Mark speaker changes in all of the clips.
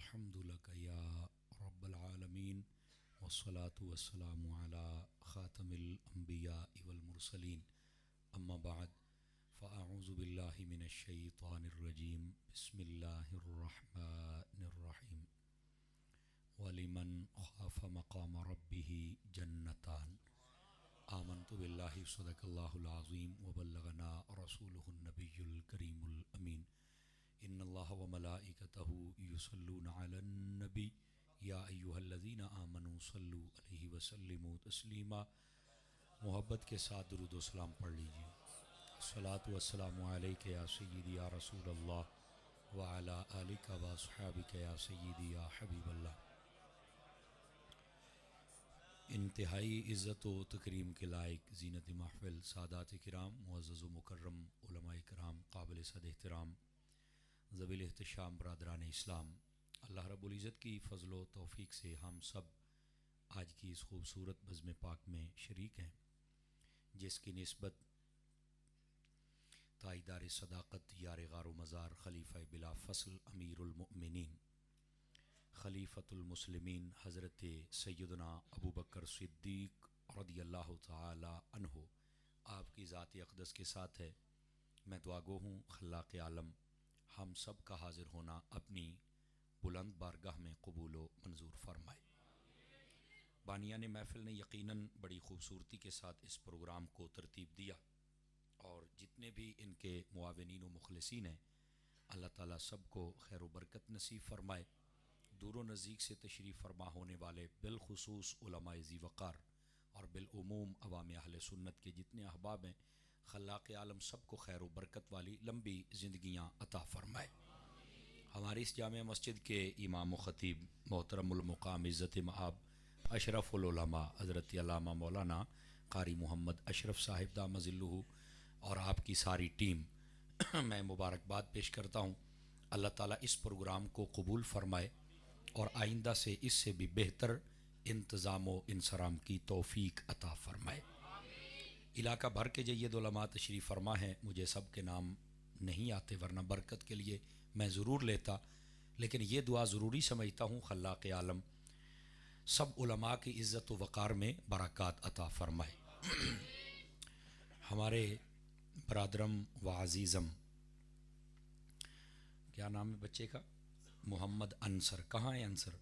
Speaker 1: अल्हम्दुलिल्लाह या रब्बल आलमीन वस्सलातु वस्सलामु अला ख़ातमिल अंबिया वल मुरसलीन अम्मा बाद फ़अऊज़ु बिल्लाहि मिनश शैतानिर रजीम बिस्मिल्लाहिर रहमानिर रहीम वलिमन ख़ाफ़ मक़ाम रब्बिही जन्नतान आमन्तु बिल्लाहि सदक़ल्लाहुल अज़ीम व बल्लगना रसूलुहुन नबियुल करीमुल अमीन इन्नल्लाह व मलाइकतहु युसल्लूना अलन नबी या अय्युहल्लज़ीना आमनू सल्लु अलैहि व सल्लिमू तस्लीमा। मोहब्बत के साथ दुरूद व सलाम पढ़ लीजिए। अस्सलातु वस्सलामु अलैका या सय्यदी या रसूल अल्लाह व अला आलिका व अस्हाबिका या सय्यदी या हबीबल्लाह। इंतहाई इज़्ज़त व तकरीम के लायक ज़ीनत महफ़िल सादात किराम मुअज़्ज़ज़ व मुकर्रम उलमाए किराम काबिल सद एहतराम ज़वील एहतशाम बरादरान इस्लाम, अल्लाह रब्बुल इज़्ज़त की फ़ज़ल व तौफ़ीक़ से हम सब आज की इस खूबसूरत बज़्म पाक में शरीक हैं, जिसकी निस्बत ताईदार सदाक़त यार गारो मज़ार खलीफ़ा बिला फ़स्ल अमीरुल मुमिनीन खलीफ़तुल मुस्लिमीन हज़रत सैयदना अबू बकर सिद्दीक़ रज़ियल्लाहु तआला अन्हु आपकी ज़ात अक़दस के साथ है। मैं दुआगो हूँ खल्लाक़ आलम हम सब का हाज़िर होना अपनी बुलंद बारगाह में कबूल व मंजूर फरमाए। बानियान महफ़िल ने यकीनन बड़ी ख़ूबसूरती के साथ इस प्रोग्राम को तरतीब दिया और जितने भी इनके मुआविनीन व मुखलिसीन हैं, अल्लाह ताला सबको खैर व बरकत नसीब फरमाए। दूर व नज़दीक से तशरीफ़ फरमा होने वाले बिलखुसूस उलमाए ज़ी वक़ार और बिलउमूम अवाम अहले सुन्नत के जितने अहबाब हैं, खल्लाक़ आलम सबको खैर व बरकत वाली लंबी ज़िंदगियाँ अता फ़रमाए। हमारी इस जामे मस्जिद के इमाम व ख़तीब मोहतरमुल मुक़ाम इज़्ज़त मआब अशरफुल उलमा हज़रत अल्लामा मौलाना क़ारी मोहम्मद अशरफ साहिब दामज़िल्लुहु और आपकी सारी टीम मैं मुबारकबाद पेश करता हूँ। अल्लाह ताला इस प्रोग्राम को कबूल फ़रमाए और आइंदा से इससे भी बेहतर इंतज़ाम व इंसराम की तौफ़ीक अता फ़रमाए। इलाका भर के जय्यद उलमा तशरीफ़ फ़रमा है, मुझे सब के नाम नहीं आते वरना बरकत के लिए मैं ज़रूर लेता, लेकिन ये दुआ ज़रूरी समझता हूँ खल्लाक़ आलम सब उलमा की इज़्ज़त व वक़ार में बरक़ात अता फ़रमाए। हमारे बरादरम व अज़ीज़म, क्या नाम है बच्चे का? मोहम्मद अंसर। कहाँ है अंसर?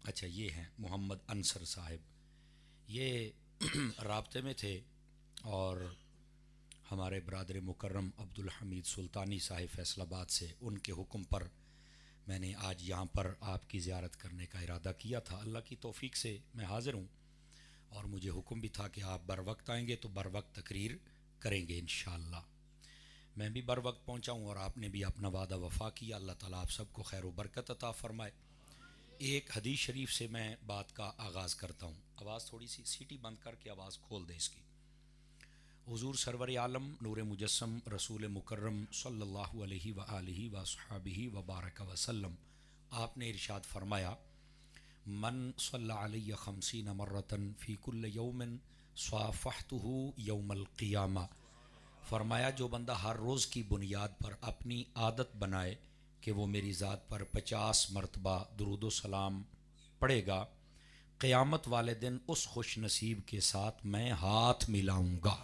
Speaker 1: अच्छा, ये हैं मोहम्मद अंसर साहिब। ये राब्ते में थे और हमारे बरादर मुकर्रम अब्दुल हमीद सुल्तानी साहिब फैसलाबाद से, उनके हुक्म पर मैंने आज यहाँ पर आपकी ज़ियारत करने का इरादा किया था। अल्लाह की तौफ़ीक़ से मैं हाज़िर हूँ और मुझे हुक्म भी था कि आप बर वक्त आएँगे तो बर वक्त तकरीर करेंगे इंशाअल्लाह। मैं भी बर वक्त पहुँचा हूँ और आपने भी अपना वादा वफ़ा किया। अल्लाह ताला आप सबको खैर व बरकत अता फ़रमाए। एक हदीस शरीफ से मैं बात का आगाज़ करता हूँ। आवाज़ थोड़ी सी सीटी बंद करके आवाज़ खोल दें इसकी। हुज़ूर सरवर आलम नूर मुजस्सम रसूल मुकर्रम सल्लल्लाहु अलैहि व आलिहि व अस्हाबिहि व बारक वसल्लम, आपने इरशाद फरमाया, मन सल्ला अलैहि खमसीन मर्रतन फ़ी कुल्ल यौमिन स्वाफ़हतुहु यौमल क़ियामा। फरमाया जो बंदा हर रोज़ की बुनियाद पर अपनी आदत बनाए कि वो मेरी ज़ात पर 50 मरतबा दुरूद व सलाम पढ़ेगा, क़यामत वाले दिन उस खुश नसीब के साथ मैं हाथ मिलाऊँगा।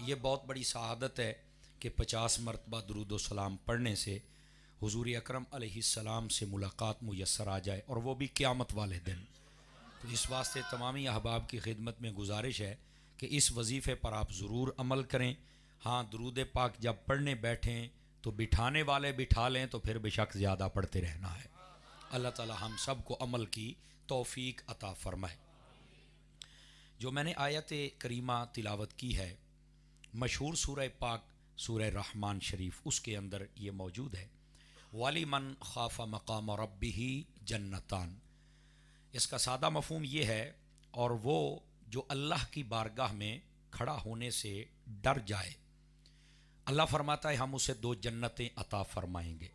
Speaker 1: ये बहुत बड़ी सआदत है कि 50 मरतबा दुरूद व सलाम पढ़ने से हुज़ूर अकरम अलैहिस्सलाम से मुलाकात मुयस्सर आ जाए और वो भी क़यामत वाले दिन। तो इस वास्ते तमामी अहबाब की खिदमत में गुजारिश है कि इस वजीफ़े पर आप ज़रूर अमल करें। हाँ, दुरूद पाक जब पढ़ने बैठें तो बिठाने वाले बिठा लें तो फिर बेशक ज़्यादा पढ़ते रहना है। अल्लाह ताला हम सब को अमल की तौफ़ीक अता फ़रमाए। जो मैंने आयत करीमा तिलावत की है, मशहूर सूरह पाक सूरह रहमान शरीफ, उसके अंदर ये मौजूद है, वाली मन खाफ़ा मक़ाम रब्बिही जन्नतान। इसका सादा मफ़हूम ये है, और वो जो अल्लाह की बारगाह में खड़ा होने से डर जाए, अल्लाह फरमाता है हम उसे 2 जन्नतें अता फ़रमाएंगे।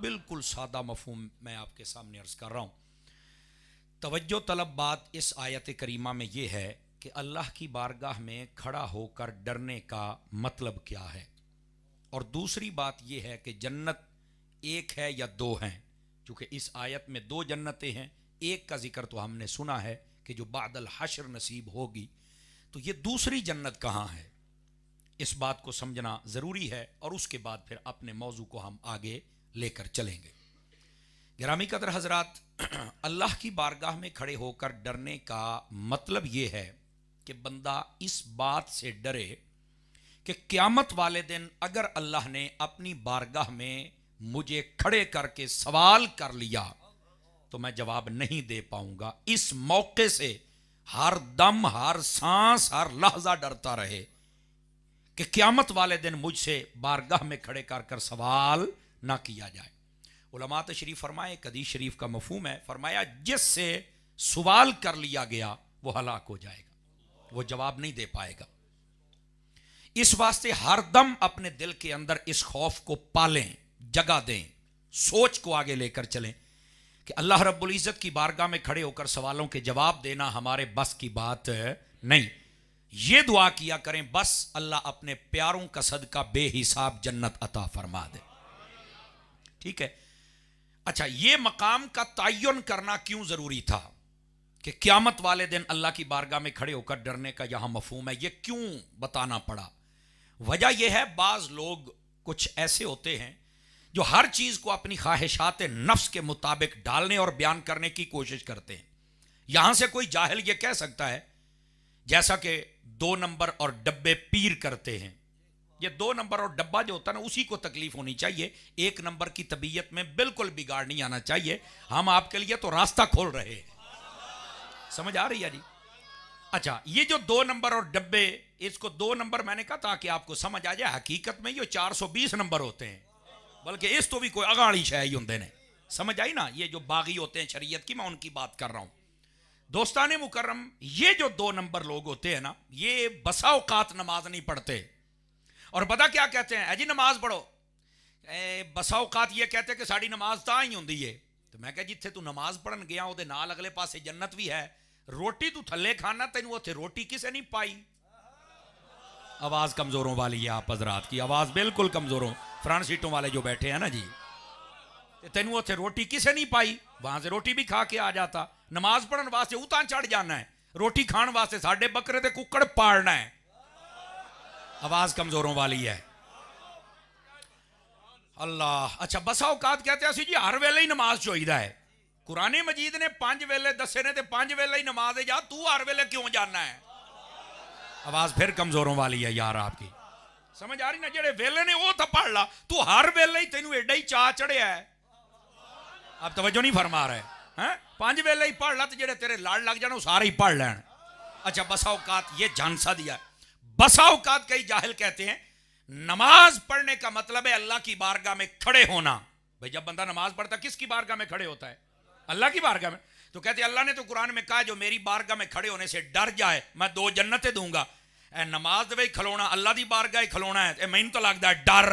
Speaker 1: बिल्कुल सादा मफ़हूम मैं आपके सामने अर्ज़ कर रहा हूँ। तवज्जो तलब बात इस आयत करीमा में ये है कि अल्लाह की बारगाह में खड़ा होकर डरने का मतलब क्या है, और दूसरी बात यह है कि जन्नत एक है या दो हैं, क्योंकि इस आयत में दो जन्नतें हैं, एक का जिक्र तो हमने सुना है कि जो बादल हश्र नसीब होगी, तो ये दूसरी जन्नत कहाँ है, इस बात को समझना ज़रूरी है और उसके बाद फिर अपने मौजू को हम आगे लेकर चलेंगे। गिरामी कदर हजरात, अल्लाह की बारगाह में खड़े होकर डरने का मतलब ये है कि बंदा इस बात से डरे कि क़यामत वाले दिन अगर अल्लाह ने अपनी बारगाह में मुझे खड़े करके सवाल कर लिया तो मैं जवाब नहीं दे पाऊंगा। इस मौके से हर दम, हर सांस, हर लहजा डरता रहे कि क़यामत वाले दिन मुझसे बारगाह में खड़े कर सवाल ना किया जाए। उलमा तशरीफ फरमाए, हदीस शरीफ का मफहूम है, फरमाया जिससे सवाल कर लिया गया वो हलाक हो जाएगा, वो जवाब नहीं दे पाएगा। इस वास्ते हर दम अपने दिल के अंदर इस खौफ को पालें, जगा दें, सोच को आगे लेकर चलें कि अल्लाह रब्बुल इज़्ज़त की बारगाह में खड़े होकर सवालों के जवाब देना हमारे बस की बात नहीं। ये दुआ किया करें, बस अल्लाह अपने प्यारों का सदका बेहिसाब जन्नत अता फरमा दे। ठीक है। अच्छा, ये मकाम का तयन करना क्यों जरूरी था कि क़यामत वाले दिन अल्लाह की बारगाह में खड़े होकर डरने का यहां मफहूम है, ये क्यों बताना पड़ा? वजह यह है, बाज लोग कुछ ऐसे होते हैं जो हर चीज को अपनी ख्वाहिशात नफ्स के मुताबिक डालने और बयान करने की कोशिश करते हैं। यहां से कोई जाहिल ये कह सकता है जैसा कि 2 नंबर और डब्बे पीर करते हैं, ये 2 नंबर और डब्बा जो होता है ना, उसी को तकलीफ होनी चाहिए, 1 नंबर की तबीयत में बिल्कुल बिगाड़ नहीं आना चाहिए। हम आपके लिए तो रास्ता खोल रहे हैं, समझ आ रही है जी? अच्छा, ये जो 2 नंबर और डब्बे, इसको 2 नंबर मैंने कहा ताकि आपको समझ आ जाए, हकीकत में ये 420 नंबर होते हैं, बल्कि इस तो भी कोई अगाड़ी शह ही होंगे ने, समझ आई ना? ये जो बागी होते हैं शरीयत की, मैं उनकी बात कर रहा हूं। दोस्ताने मुकर्रम, ये जो 2 नंबर लोग होते हैं ना, ये बसा औकात नमाज नहीं पढ़ते और पता क्या कहते हैं, जी नमाज पढ़ो। बसा औकात ये कहते हैं कि साड़ी नमाज तां ही होंदी है। तो मैं कहा जिथे तू नमाज पढ़न गया ਉਹਦੇ ਨਾਲ अगले पासे जन्नत भी है, रोटी तू थल्ले खाना, तेनू उत्थे रोटी किसे नहीं पाई। आवाज कमजोरों वाली है, आप हजरात की आवाज बिल्कुल कमजोरों, फ्रंट सीटों वाले जो बैठे हैं ना जी, तेनू उत्थे रोटी किसे नहीं पाई, वहां से रोटी भी खा के आ जाता। नमाज पढ़न वास्ते उतां चढ़ जाना है, रोटी खान वास्ते साडे बकरे ते कुक्कड़ पालना है। आवाज कमजोरों वाली है, अल्लाह। अच्छा, बसा औकात कहते हैं जी हर वेले ही नमाज चाहिदा है। कुरान मजीद ने 5 वेले दसे ने, 5 वेले ही नमाज है, जा तू हर वेले क्यों जाना है? आवाज फिर कमजोरों वाली है यार आपकी, समझ आ रही ना? जेड़े वेले ने वो तो पढ़ ला, तू हर वेले ही तेनू एडा ही चाह चढ़िया है। आप तवज्जो नहीं फरमा रहे हैं? 5 वेले ही पढ़ ला, तो जेड़े तेरे लाड़ लग जाना वो सारे ही पढ़ लैन। अच्छा, बसा औकात ये झांसा दिया। बसा औकात कई जाहिल कहते हैं नमाज पढ़ने का मतलब है अल्लाह की बारगाह में खड़े होना। भाई जब बंदा नमाज पढ़ता किसकी बारगाह में खड़े होता है? अल्लाह की बारगाह में। तो कहते अल्लाह ने तो कुरान में कहा जो मेरी बारगाह में खड़े होने से डर जाए मैं 2 जन्नतें दूंगा। ए नमाज दे खलोना अल्लाह की बारगाह खलोना है, मैनू तो लगता है डर।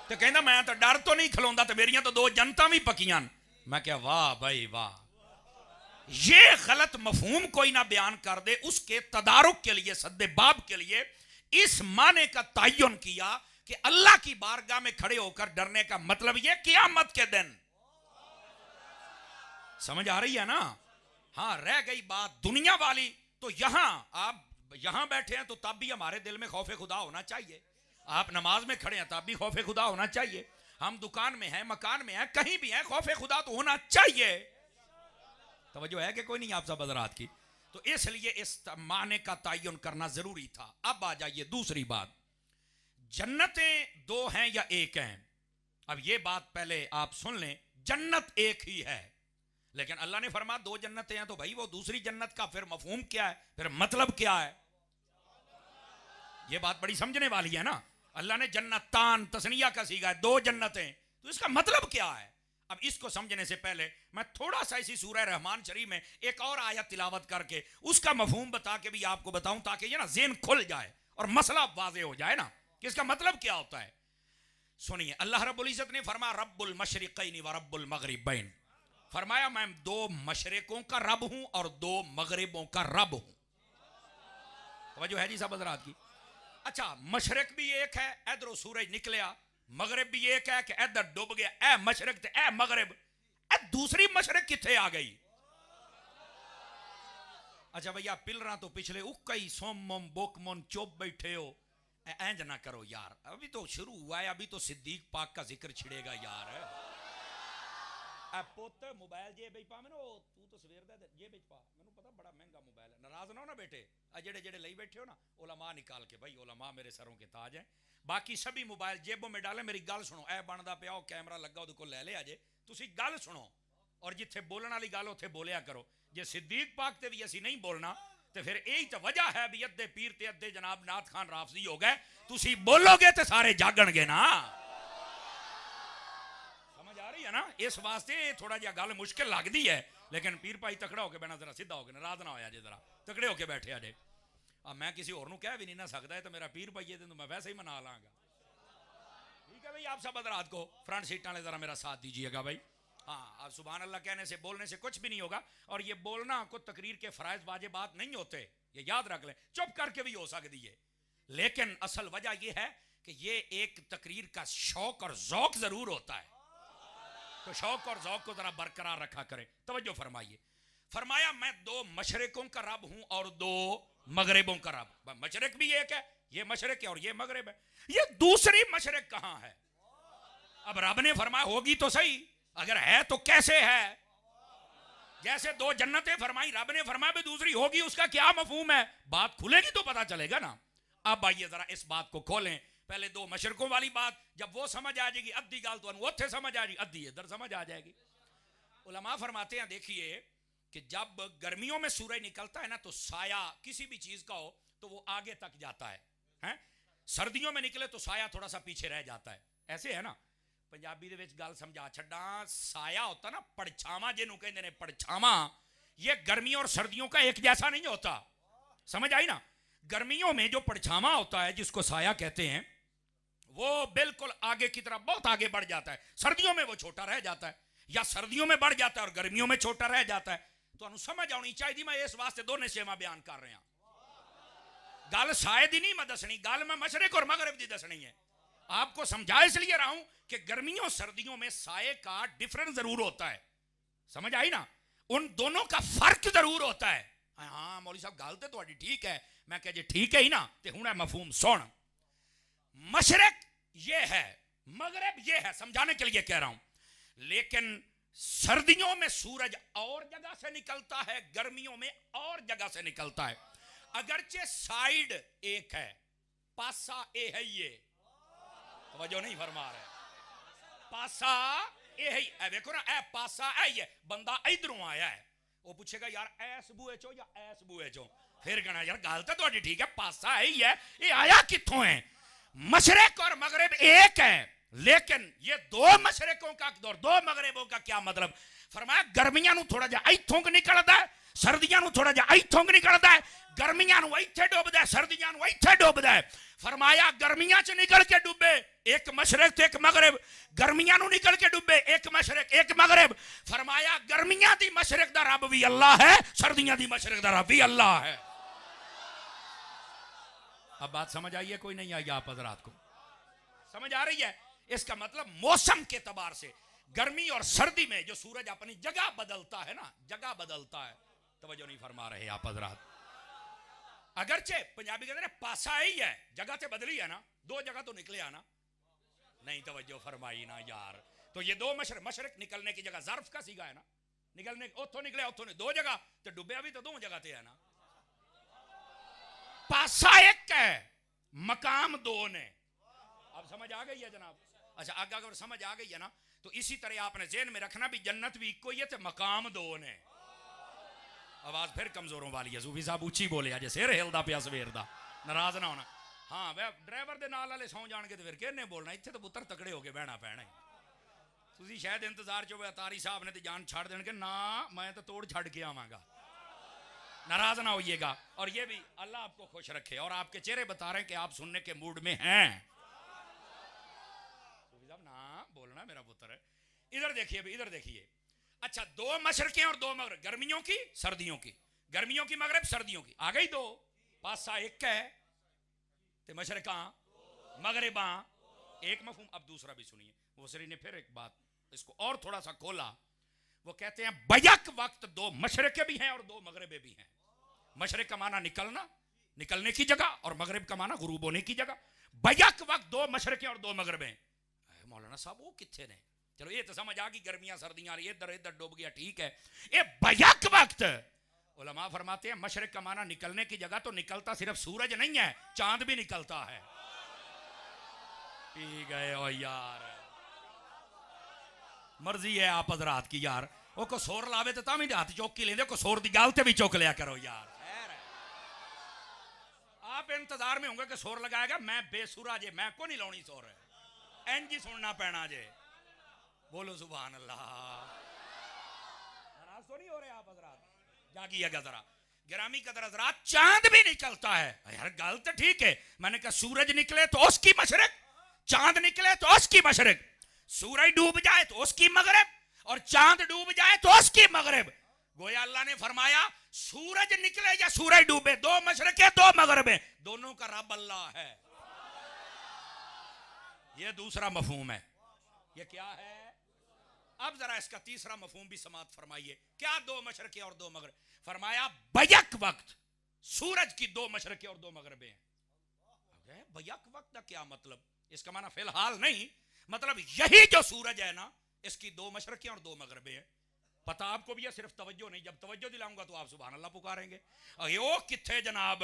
Speaker 1: तो कहना मैं तो डर तो नहीं खलोंदा, तो मेरिया तो 2 जन्नतां भी पकियां। मैं क्या वाह भाई वाह, ये गलत मफहूम कोई ना बयान कर दे, उसके तदारुक के लिए, सद्दे बाब के लिए इस माने का तयन किया कि अल्लाह की बारगाह में खड़े होकर डरने का मतलब यह क़यामत के दिन। समझ आ रही है ना? हाँ, रह गई बात दुनिया वाली, तो यहां आप यहां बैठे हैं तो तब भी हमारे दिल में खौफे खुदा होना चाहिए। आप नमाज में खड़े हैं तब भी खौफे खुदा होना चाहिए। हम दुकान में हैं, मकान में हैं, कहीं भी हैं, खौफे खुदा तो होना चाहिए। तवज्जो है कि कोई नहीं आप सब हज़रात की? तो इसलिए इस माने का तयन करना जरूरी था। अब आ जाइए दूसरी बात, जन्नतें 2 हैं या 1 हैं? अब ये बात पहले आप सुन लें, जन्नत एक ही है, लेकिन अल्लाह ने फरमाया 2 जन्नतें हैं, तो भाई वो दूसरी जन्नत का फिर मफहूम क्या है, फिर मतलब क्या है? ये बात बड़ी समझने वाली है ना। अल्लाह ने जन्नतान तस्निया का सीगा है, 2 जन्नतें, तो इसका मतलब क्या है? अब इसको समझने से पहले मैं थोड़ा सा इसी सूरह रहमान शरीफ में एक और आयत तिलावत करके उसका मफहूम बता के भी आपको बताऊं, ताकि ये ना ज़हन खुल जाए और मसला वाज़े हो जाए ना कि इसका मतलब क्या होता है। सुनिए, अल्लाह रब्बुल इज़्ज़त ने फरमाया रब्बुल मशरिक़ैन व रब्बुल मग़रिबैन, फरमाया मैं 2 मशरिकों का रब हूं और 2 मगरिबों का रब हूं। तवज्जो है जी सब हज़रात की? अच्छा, मशरिक भी एक है, इधरों सूरज निकलिया मगरब भी एक है कि इधर डूब गया, ए मशरक ते ए मगरब, ए दूसरी मशरक किथे आ गई? अच्छा भैया पिलरा तो पिछले उकई सोम बोक मोन चुप बैठे हो, इंज ना करो यार, अभी तो शुरू हुआ है, अभी तो सिद्दीक पाक का जिक्र छिड़ेगा यार। पुत मोबाइल जे बेच पा मैंने, तू तो सवेर दा जे बेच पा, मैंने पता बड़ा महंगा मोबाइल है, नाराज ना हो ना बेटे, जेड़े जेड़े लई बैठे हो ना, उलमा निकाल के, भाई उलमा मेरे सरों के ताज हैं, बाकी सभी मोबाइल जेबों में डाले। मेरी गल सुनो, ऐ बनदा पिया कैमरा लगा उहदे कोल ले ले अजे, तुसी गल सुनो और जिथे बोलने वाली गल उथे बोलिया करो। जे सिद्दीक पाक ते भी असी नहीं बोलना तो फिर यही तो वजह है भी अद्धे पीर ते अद्धे जनाब नाथ खान राफजी हो गए, तुसी बोलोगे तो सारे जागणगे ना। समझ आ रही है ना? इस वास्ते थोड़ा जिहा गल मुश्किल लगती है, लेकिन पीर भाई तकड़ा होकर बहना, जरा सीधा होकर नाराज ना होया जे, जरा तकड़े होकर बैठे अजे। मैं किसी और नूं कह भी नहीं ना सकता, तो मेरा पीर भाई है तो मैं वैसे ही मना लांगा। ठीक है भाई, आप सब हज़रात को फ्रंट सीट वाले जरा मेरा साथ दीजिएगा भाई। हाँ, अब सुभान अल्लाह कहने से बोलने से कुछ भी नहीं होगा, और ये बोलना को तकरीर के फ़राइज़ वाजिबात नहीं होते, ये याद रख लें। चुप करके भी हो सकती है, लेकिन असल वजह यह है कि ये एक तकरीर का शौक और ज़ौक ज़रूर होता है, तो शौक और ज़ौक को ज़रा बरकरार रखा करें। तवज्जो फरमाइए, फरमाया मैं दो मशरकों का रब हूं और दो मगरबों का रब। मशरक भी एक है, ये मशरक है और ये मगरब है, ये दूसरी मशरक कहां है? अब रब ने फरमाया होगी तो सही, अगर है तो कैसे है? जैसे दो जन्नतें फरमाई, रब ने फरमाया भी दूसरी होगी, उसका क्या मफहूम है? बात खुलेगी तो पता चलेगा ना। अब आइए जरा इस बात को खोलें। पहले दो मशरकों वाली बात जब वो समझ आ जाएगी, अद्धी गाल तो उथे समझ आ जाएगी, अद्धी इधर समझ आ जाएगी। उलमा फरमाते हैं, देखिए कि जब गर्मियों में सूरज निकलता है ना, तो साया किसी भी चीज का हो तो वो आगे तक जाता है? सर्दियों में निकले तो साया थोड़ा सा पीछे रह जाता है, ऐसे है ना। पंजाबी दे विच गल समझा छड्डा, साया होता ना पड़छावा, जिन्हों कहते हैं पड़छावा, ये गर्मियों और सर्दियों का एक जैसा नहीं होता। समझ आई ना? गर्मियों में जो पड़छावा होता है जिसको साया कहते हैं, वो बिल्कुल आगे की तरफ बहुत आगे बढ़ जाता है, सर्दियों में वो छोटा रह जाता है, या सर्दियों में बढ़ जाता है और गर्मियों में छोटा रह जाता है। तो समझ आनी चाहिए, मैं इस वास्ते दोनों सेवा बयान कर रहा। गल साए दी नहीं मैं दसनी, गल मैं मशरक और मगरब की दसनी है। आपको समझा इसलिए रहा हूं कि गर्मियों सर्दियों में साए का डिफरेंस जरूर होता है। समझ आई ना? उन दोनों का फर्क जरूर होता है। हाँ मौलवी साहब गल तो थोड़ी ठीक है, मैं कह जी ठीक है ही ना, तो हूं मफहूम सुन। मशरक ये है, मगरब ये है, समझाने के लिए कह रहा हूं। लेकिन सर्दियों में सूरज और जगह से निकलता है, गर्मियों में और जगह से निकलता है। अगरचे साइड एक है, पासा ए है, ये तवज्जो नहीं फरमा रहे, पासा ए है, ए देखो ना, ए पासा ए है, बंदा इधरों आया है, वो पूछेगा यार ऐस बुए चो या ऐस बुए चो, फिर कहना यार गल तो थोड़ी ठीक है, पासा है ही है, ये आया कित्थों है? मशरक और मगरब एक है, लेकिन ये दो मशरकों का और दो मगरबों का क्या मतलब? फरमाया गर्मियां थोड़ा जा इथों निकलता है, सर्दियां थोड़ा जा इथों निकलता है, गर्मियां इत्थे डुबदा है, सर्दियां इत्थे डुबदा है। फरमाया गर्मियां च निकल के डुबे एक मशरक ते एक मगरब, गर्मियां निकल के डुबे एक मशरक एक मगरब। फरमाया गर्मियां दी मशरक दा रब भी अल्लाह है, सर्दियां दी मशरक दा रब भी अल्लाह है। अब बात समझ आई है कोई नहीं आई? आप हजरात को समझ आ रही है? इसका मतलब मौसम के एतबार से गर्मी और सर्दी में जो सूरज अपनी जगह बदलता है ना, जगह बदलता है, तवज्जो नहीं फरमा रहे आप हजरात। अगरचे पंजाबी कहते हैं पासा ही है, जगह से बदली है ना, दो जगह तो निकले आना, नहीं तवज्जो फरमाई ना यार। तो ये दो मशरक निकलने की जगह ज़र्फ का सीगा है ना, निकलने उथों निकले उथों दो जगह, तो डुबया भी तो दो जगह ते है ना। पासा एक है, मकाम दो ने। अब समझ आ गई है जनाब? अच्छा आगे अगर समझ आ गई है ना, तो इसी तरह आपने ज़हन में रखना भी जन्नत भी इको ही है, तो मकाम दो ने। आवाज फिर कमजोरों वाली है, सूफी साहब ऊंची बोले अजे सिर हिलदा पिया सवेर दा, नाराज ना होना। हाँ वह ड्राइवर दे नाल वाले सौ जान के तो फिर किहने बोलना, इत्थे तो पुत्तर तकड़े होके बहना पैना है। तुसी शायद इंतजार चो अतारी साहब ने तो जान छाड़ देने के ना, मैं तो तोड़ छड़ के आवांगा, नाराज ना होइएगा। और ये भी अल्लाह आपको खुश रखे, और आपके चेहरे बता रहे हैं कि आप सुनने के मूड में हैं। सूफी साहब ना बोलना मेरा पुत्र है। इधर देखिए भी, इधर देखिए। अच्छा दो मशरकें और दो मगरब, गर्मियों की सर्दियों की, गर्मियों की मगरब सर्दियों की, आ गई दो। पासा एक है ते मशरका मगरबा
Speaker 2: एक मफहूम। अब दूसरा भी सुनिए, मुफस्सिरीन ने फिर एक बात इसको और थोड़ा सा खोला। वो कहते हैं बैक वक्त दो मशरक़े भी हैं और दो मगरबे भी हैं। मशरक़ का माना निकलना, निकलने की जगह, और मगरब का माना गुरूब होने की जगह। बैक वक्त दो मशरक़े और दो मगरबे। मौलाना साहब वो कितने ने? चलो ये तो समझ आ गई, गर्मियां सर्दियां आ रही, इधर इधर डूब गया, ठीक है। ये बैक वक्त उलमा फरमाते हैं मशरक़ का माना निकलने की जगह, तो निकलता सिर्फ सूरज नहीं है, चांद भी निकलता है। पी गए ओ यार, मर्जी है आप हजरात की यार। वो कसोर लावे तो तां भी हाथ चौक की लेंदे, कसोर दी गाल ते भी चौक लिया करो यार। आप इंतजार में होंगे कि सोर लगाएगा, मैं बेसुरा जे, मैं को नहीं लाउनी सोर, इंज ही सुनना पैना जे। बोलो सुभान अल्लाह। नाराज तो नहीं हो रहे आप हजरात? जागिएगा जरा गिरामी कदर हजरात। चांद भी निकलता है यार, गल तो ठीक है। मैंने कहा सूरज निकले तो उसकी मशरक़, चांद निकले तो उसकी मशरक़, सूरज डूब जाए तो उसकी मगरब, और चांद डूब जाए तो उसकी मगरब। गोया अल्लाह ने फरमाया सूरज निकले या सूरज डूबे, दो मशरक़े दो मगरबे, दोनों का रब अल्लाह है। यह दूसरा मफहूम है। यह क्या है? अब जरा इसका तीसरा मफहूम भी समात फरमाइए। क्या दो मशरक़े और दो मगरब? फरमाया बैक वक्त सूरज की दो मशरक़े और दो मगरबे हैं। बैक वक्त का क्या मतलब? इसका माना फिलहाल नहीं, मतलब यही जो सूरज है ना, इसकी दो मशरक़े और दो मगरबे हैं। पता आपको भी है, सिर्फ तवज्जो नहीं, जब तवज्जो दिलाऊंगा तो आप सुभान अल्लाह पुकारेंगे। ओ किथे जनाब,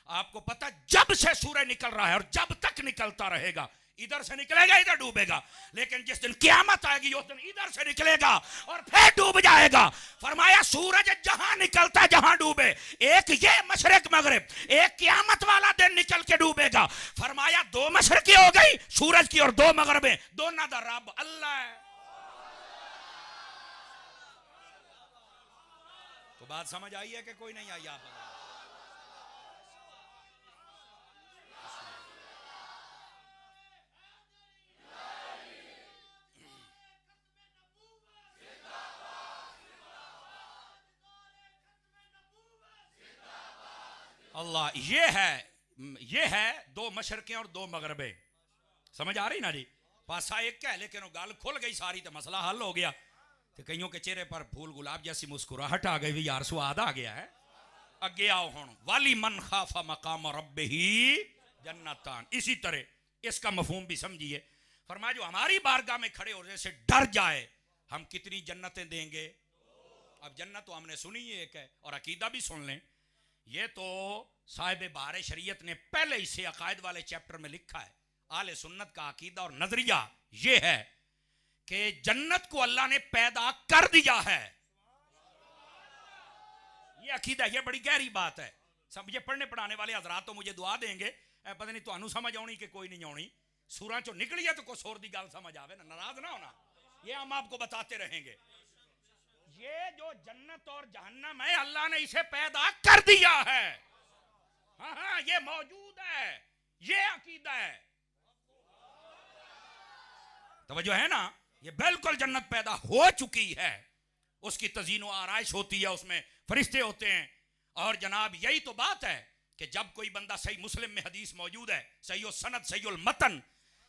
Speaker 2: आपको पता जब से सूरज निकल रहा है और जब तक निकलता रहेगा, इधर से निकलेगा इधर डूबेगा, लेकिन जिस दिन क़यामत आएगी उस दिन इधर से निकलेगा और फिर डूब जाएगा। फरमाया सूरज जहां निकलता जहां डूबे, एक ये मशरक़ मगरिब, एक क़यामत वाला दिन निकल के डूबेगा। फरमाया दो मशरक़ी हो गई सूरज की और दो मगरबे, दोनों दा रब अल्लाह है। तो बात समझ आई है कि कोई नहीं आई? आप अल्लाह, ये है दो मशरक़े और दो मगरबे। समझ आ रही ना जी? पासा एक है लेकिन वो गाल खुल गई सारी, तो मसला हल हो गया। तो कईयों के चेहरे पर फूल गुलाब जैसी मुस्कुराहट आ गई, भी यार स्वाद आ गया है। अगे आओ हुण, वाली मन खाफा मकाम रब्बिही जन्नतान। इसी तरह इसका मफहूम भी समझिए। फरमाया जो हमारी बारगाह में खड़े होने से डर जाए, हम कितनी जन्नतें देंगे। अब जन्नत तो हमने सुनी ही एक है, और अकीदा भी सुन लें। ये तो साहिब बार शरीयत ने पहले ही से अकायद वाले चैप्टर में लिखा है। आले सुन्नत का अकीदा और नजरिया ये है कि जन्नत को अल्लाह ने पैदा कर दिया है। ये अकीदा, ये बड़ी गहरी बात है। सब ये पढ़ने पढ़ाने वाले हजरात तो मुझे दुआ देंगे, पता नहीं तो समझ आनी कि कोई नहीं आनी। सूरा चो निकली है तो कोई सोर दी गल समझ आवे ना, नाराज ना होना, ये हम आपको बताते रहेंगे। ये जो जन्नत और जहन्नम है, अल्लाह ने इसे पैदा कर दिया है। हाँ हाँ, ये मौजूद है, ये अकीदा है। तवज्जो है ना? ये बिल्कुल जन्नत पैदा हो चुकी है, उसकी तज़ीन व आराइश होती है, उसमें फरिश्ते होते हैं। और जनाब यही तो बात है कि जब कोई बंदा, सही मुस्लिम में हदीस मौजूद है, सही सनद सही मतन,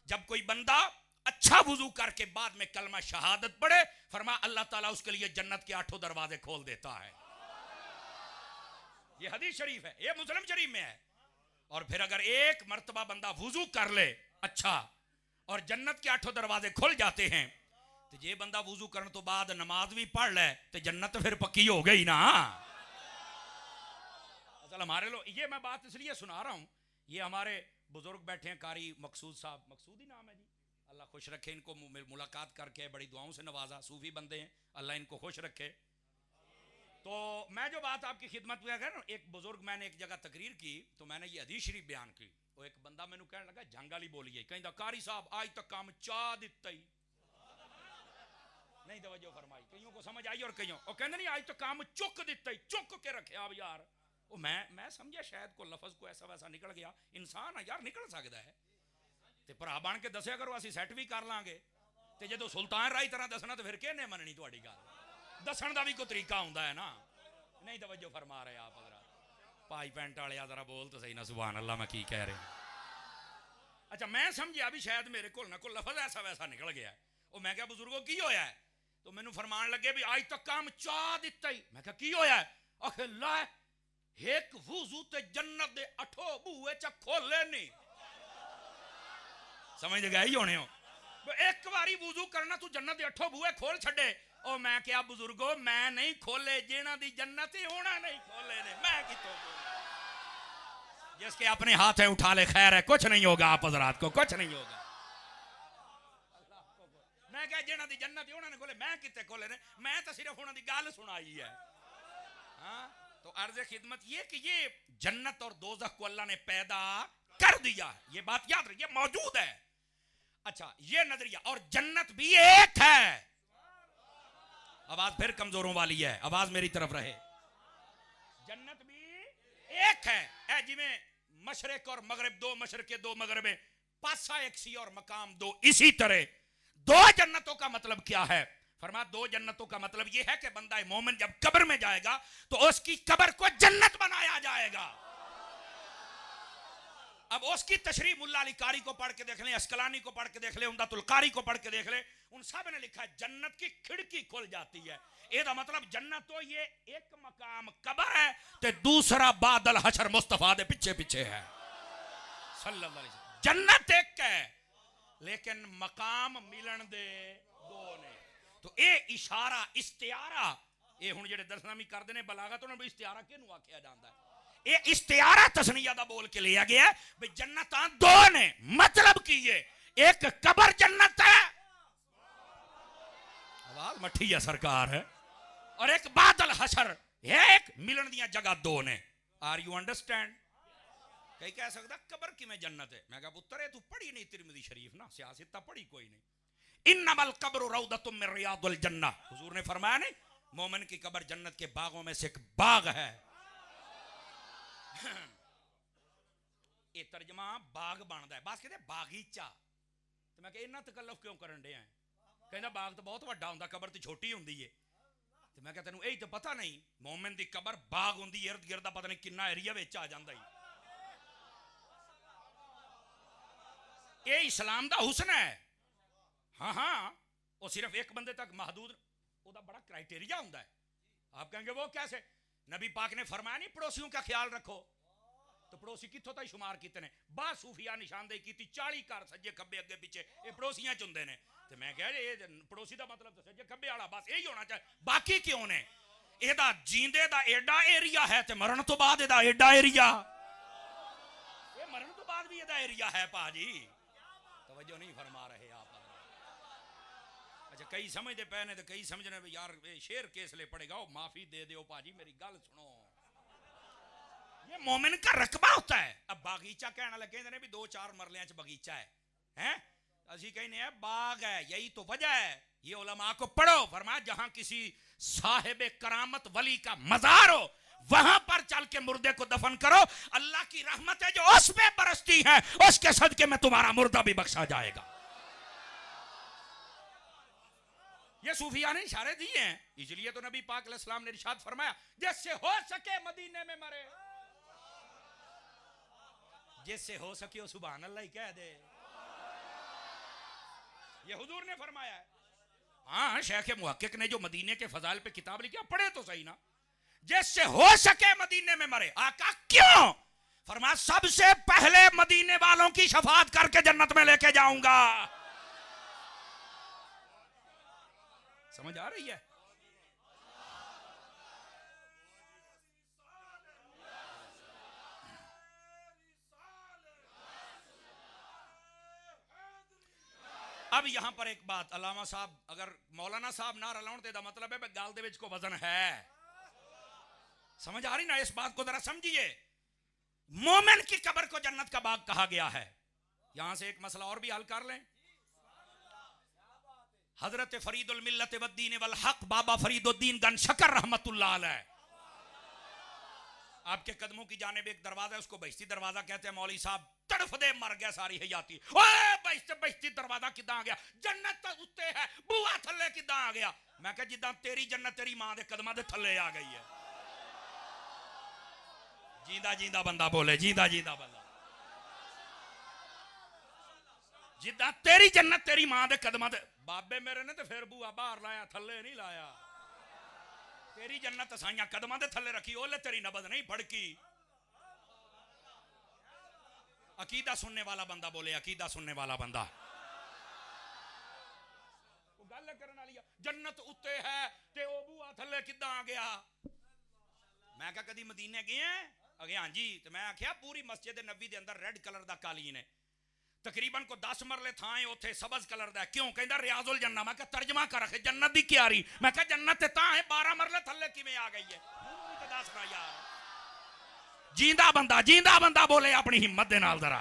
Speaker 2: जब कोई बंदा अच्छा वुजू करके बाद में कलमा शहादत पढ़े, फरमा अल्लाह ताला उसके लिए जन्नत के 8 दरवाजे खोल देता है। ये हदीस शरीफ है, ये मुस्लिम शरीफ में है। और फिर अगर एक मर्तबा बंदा वुजू कर ले अच्छा, और जन्नत के 8 दरवाजे खुल जाते हैं, तो ये बंदा वुजू करने तो बाद नमाज भी पढ़ ले तो जन्नत फिर पक्की हो गई ना। असल हमारे लोग, ये मैं बात इसलिए सुना रहा हूं, ये हमारे बुजुर्ग बैठे हैं, कारी मकसूद साहब, मकसूद ही नाम है जी, अल्लाह खुश रखे इनको, मुलाकात करके बड़ी दुआओं से नवाजा, सूफी बंदे हैं, अल्लाह इनको खुश रखे। तो मैं जो बात आपकी खिदमत में कर, एक बुजुर्ग, मैंने एक जगह तकरीर की तो मैंने ये हदीस शरीफ बयान की। वो एक बंदा मैंने कहने लगा जंगाली बोलिए, कहता कारी साहब आज तक काम चा दिता ही नहीं। तवज्जो फरमाई, कईयों को समझ आई और कईयों वो कहते नहीं आज तक काम चुक दिता ही, चुक के रखे आप यार। वो मैं समझा शायद को लफज को ऐसा वैसा निकल गया, इंसान है यार निकल सकता है, ते भरा बन के दसिया करो, असं सैट भी कर लांगे। ते जो सुल्तान राही तरह दसना तो फिर किहने मननी तुहाडी गल, दसन का भी कोई तरीका होंदा है ना। नहीं तवज्जो फरमा रहे आप अगर भाई पैंट वाले जरा बोल तो सही ना, सुभान अल्लाह, मैं की कह रहे अच्छा मैं समझिया भी शायद मेरे को ना कोई लफज ऐसा वैसा निकल गया है। वो मैं क्या बुजुर्गों की होया है, तो मैनू फरमान लगे भी आज तक काम चा दिता ही। मैं क्या की होया है? आखे ला एक वुजू ते जन्नत दे 8 बूहे च खोले नहीं। समझ गए ही होने हो। एक बारी वुजू करना तू जन्नत दे 8 बूहे खोल छड़े। ओ मैं क्या बुजुर्गो मैं नहीं खोले, जिन्हां दी जन्नत ही होना नहीं खोले ने, मैं कितों खोले। जिसके अपने हाथ है उठा ले, खैर है, कुछ नहीं होगा आप हजरात को, कुछ नहीं होगा। मैं क्या जिन्हां दी जन्नत ही होना ने खोले, मैं कितने खोले ने, मैं तो सिर्फ उन्हां दी गल सुनाई है। हाँ तो अर्ज खिदमत ये कि ये जन्नत और दोज़ख को अल्लाह ने पैदा कर दिया, ये बात याद रखिए, मौजूद है। अच्छा ये नजरिया, और जन्नत भी एक है। आवाज फिर कमजोरों वाली है, आवाज मेरी तरफ रहे। जन्नत भी एक है, ऐ जिमें मशरक और मगरिब दो मशरके दो मगरिबे, पासा एक सी और मकाम दो, इसी तरह दो जन्नतों का मतलब क्या है? फरमा दो जन्नतों का मतलब यह है कि बंदा मोमिन जब कब्र में जाएगा तो उसकी कब्र को जन्नत बनाया जाएगा। अब उसकी तशरीह मुल्ला अली कारी को पढ़ के देख ले, अस्कलानी को पढ़ के देख ले, उम्दतुल कारी को पढ़ के देख ले, उन सब ने लिखा है जन्नत की खिड़की खुल जाती है। ਇਹਦਾ मतलब जन्नत तो ये एक मकाम कब्र है ते दूसरा बादल हशर मुस्तफा दे पीछे पीछे है सल्लल्लाहु अलैहि वसल्लम। जन्नत एक है लेकिन मकाम मिलन दे दो ने। तो ये इशारा इस्तियारा, ये हुन जेड़े दरसनामी करदे ने बलागत उन्हां नूं इस्तियारा किहनूं आखिया जांदा है? ये इस्तियारा तस्निया दा बोल के लिया गया भाई जन्नतां दो ने, मतलब की ये एक कब्र जन्नत है, आवाज मठी है सरकार है, और एक बादल हशर है, एक मिलन दियां जगह दो ने। Are you understand? कहीं कह सकता कब्र की में जन्नत है, मैं कहा पुत्र तू पढ़ी नहीं तिरमिज़ी शरीफ ना, सियासत ता पढ़ी कोई नहीं। इन्नमल कब्र रौदतुम मिन रियादिल जन्नह, हुजूर ने फरमाया नहीं मोमिन की कब्र जन्नत के बागों में से एक बाग है। ये तर्जमा बाग बनता है, बस कहते बागीचा। तो मैं इन्ना तकल्लुफ क्यों करन दे हैं? कहना बाग तो बहुत वड्डा हुंदा, कब्र तो छोटी हुंदी है। तो मैं तेनू यही तो पता नहीं, मोमिन दी कब्र बाग हुंदी, इर्द गिर्द पता नहीं कितना एरिया विच आ जांदा है। ये इस्लाम दा हुस्न है। हाँ हाँ वो सिर्फ एक बंदे तक महदूद, उसका बड़ा क्राइटेरिया होता है। आप कहेंगे वो कैसे? नबी पाक ने फरमाया नहीं पड़ोसियों का ख्याल रखो, तो पड़ोसी कितों तक शुमार कितने? बासूफिया निशानदेही की 40 घर सज्जे खब्बे अगे पीछे, ये पड़ोसियां चुनते हैं। तो मैं कह ये पड़ोसी का मतलब तो सज्जे खब्बे वाला बस यही होना चाहिए, बाकी क्यों ने? एदा जींदे दा एडा एरिया है ते मरण तो बाद एदा एडा एरिया, ये मरण तो बाद भी एदा एरिया है। भाजी तवज्जो नहीं फरमा रहे आप। अच्छा कई समझते पे ने, तो कई समझने यार शेर केस ले पड़ेगा, वो माफी दे दो भाजी, मेरी गल सुनो। ये मोमिन का रकबा होता है। अब बागीचा कहना लगे ने भी 2-4 मरलियां च बगीचा है, हैं? असी कहने हैं बाग है, यही तो वजह है। ये उलमा को पढ़ो, फरमाया जहां किसी साहिब करामत वली का मजार हो वहां पर चल के मुर्दे को दफन करो, अल्लाह की रहमत है जो उस पे बरसती है, उसके सदके में तुम्हारा मुर्दा भी बख्शा जाएगा। ये सूफिया ने इशारे दिए हैं, इसलिए तो नबी पाक अलैहिस्सलाम ने इरशाद फरमाया जैसे हो सके मदीने में मरे, जिससे हो सके वो सुभान अल्लाह ही कह दे। ये हुजूर ने फरमाया है। हाँ शेख मुहक्किक ने जो मदीने के फजाइल पे किताब लिखी, पढ़े तो सही ना। जिससे हो सके मदीने में मरे। आका क्यों? फरमाया सबसे पहले मदीने वालों की शफाअत करके जन्नत में लेके जाऊंगा। समझ आ रही है? अब यहां पर एक बात, अलामा साहब अगर मौलाना साहब ना रलाउन ते दा मतलब है गाल दे विच को वजन है। समझ आ रही ना? इस बात को जरा समझिए। मोमिन की कब्र को जन्नत का बाग कहा गया है। यहां से एक मसला और भी हल कर लें। हजरत फरीदुल मिल्लत वद्दीन वल हक बाबा फरीदुद्दीन गन शकर रहमतुल्लाह अलैह, आपके कदमों की जानिब एक दरवाजा है, उसको बहिश्ती दरवाजा कहते हैं। मौली साहब तड़फ दे मर गया सारी हयाती, ओए बहिश्ती दरवाजा किदा आ गया? जन्नत तो उत्ते है, बुआ थल्ले किदा आ गया? मैं कहा जिदा तेरी जन्नत तेरी मां दे कदमां दे थल्ले आ गई है। जींदा जींदा बंदा बोले, जींदा जींदा बंदा। जिदा तेरी जन्नत तेरी मां दे कदमां ते बाबे मेरे ने तो फिर बूआ बाहर लाया थल्ले नहीं लाया तेरी जन्नत साइयां कदमां दे थल्ले रखी ओले तेरी नबज नहीं फड़की अकीदा सुनने वाला बंदा बोले अकीदा सुनने वाला बंदा गल करने वाली जन्नत उत्ते है ते ओ बूआ थल्ले किदां आ गया मैं क्या कदी मदीने गए हैं अगे हाँ जी तो मैं आख्या पूरी मस्जिद नबी दे अंदर रेड कलर दा कालीन है तकरीबन को 10 मरले थां उत्थे सबज कलर दा क्यों कहंदा रियाजुल जन्नत मैं क्या तर्जमा कर रखे जन्नत दी क्यारी मैं क्या जन्नत ते तां है 12 मरले थल्ले किवें आ गई है तो दस ना यार जींदा बंदा बोले अपनी हिम्मत दे नाल जरा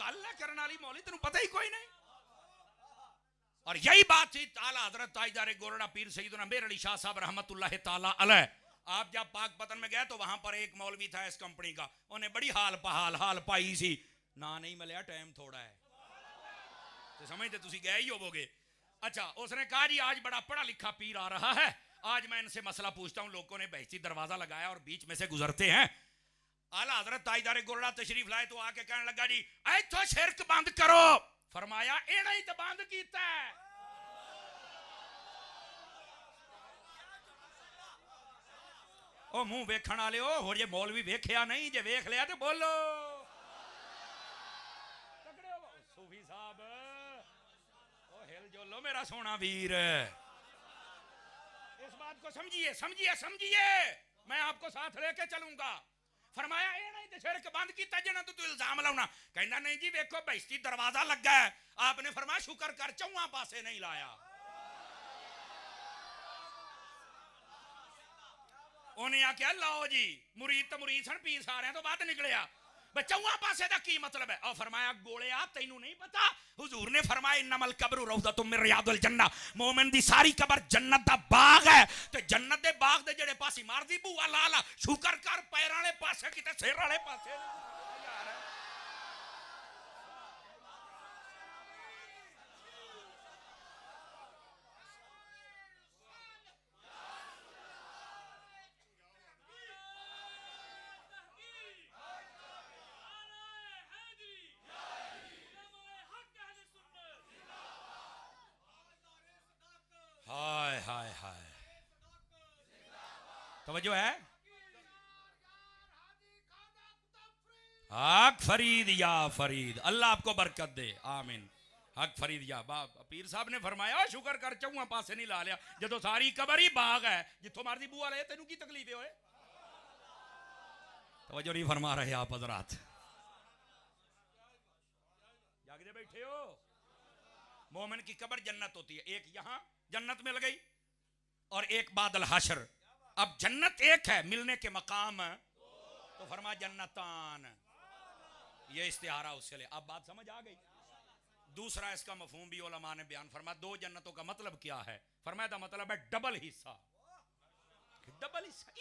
Speaker 2: गल करने वाली मौली तेनू पता ही कोई नहीं और यही बात थी ताला हजरत ताजदार गोरड़ा पीर सैयदना मेहर अली शाह साहब रहमतुल्लाह ताला अलैह आप जब पाकपतन में गए तो वहां पर एक मौलवी था इस कंपनी का उन्हें बड़ी हाल पाई सी ना नहीं मिलया टाइम थोड़ा है तो समझते तुसी गए ही होवोगे अच्छा उसने कहा जी आज बड़ा पढ़ा लिखा पीर आ रहा है आज मैं इनसे मसला पूछता हूं लोगों ने बहसी दरवाजा लगाया और बीच में से गुजरते हैं आला हजरत ताजदार गोरड़ा तशरीफ लाए तो आके कहने लगा जी इथों शिरक बंद करो फरमाया एना ही तो बंद कीता है ओ मुंह वेखण वाले हो जे मौलवी वेख्या नहीं जे वेख लिया तो बोलो सूफी साहब ओ हिल जोलो मेरा सोना वीर इस बात को समझिए मैं आपको साथ लेके चलूंगा फरमाया ये नहीं तो शिरक बंद किया जिन्हें तू इल्जाम लाउना कहना नहीं जी वेखो बेइज्जती दरवाजा लगा है आपने फरमाया शुक्र कर चौहां पासे नहीं लाया उन्हें आख्या लाओ जी मुरीद तो मुरीद सन पीर सारे तो बाद निकलिया चौहां पासे का की मतलब है और फरमाया गोलिया तैनू नहीं पता हुजूर ने फरमाया इन्नमल कब्रु रौज़तुम मिन रियादिल जन्नह मोमिन दी सारी कब्र जन्नत दा बाग है ते जन्नत दे बाग दे जेड़े पासे मारदी बूआ लाला शुक्र कर पैर वाले पासे किते सिर वाले पासे यार हाय हाय हाय तवज्जो है हक फरीद या फरीद अल्लाह आपको बरकत दे आमीन हक फरीद या पीर साहब ने फरमाया शुक्र कर चौहां पासे नहीं ला लिया जो सारी कबर ही बाग है जिथों मर्जी बुआ ले तेनू की तकलीफ है तवज्जो नहीं फरमा रहे आप हजरात जागते बैठे हो मोमिन की कब्र जन्नत होती है एक यहां जन्नत मिल गई और एक बादल हशर अब जन्नत एक है मिलने के मकाम तो फरमा जन्नतान ये इस्तिहारा उससे ले अब बात समझ आ गई दूसरा इसका मफहूम भी उलमा ने बयान फरमा दो जन्नतों का मतलब क्या है फरमाया था मतलब है डबल हिस्सा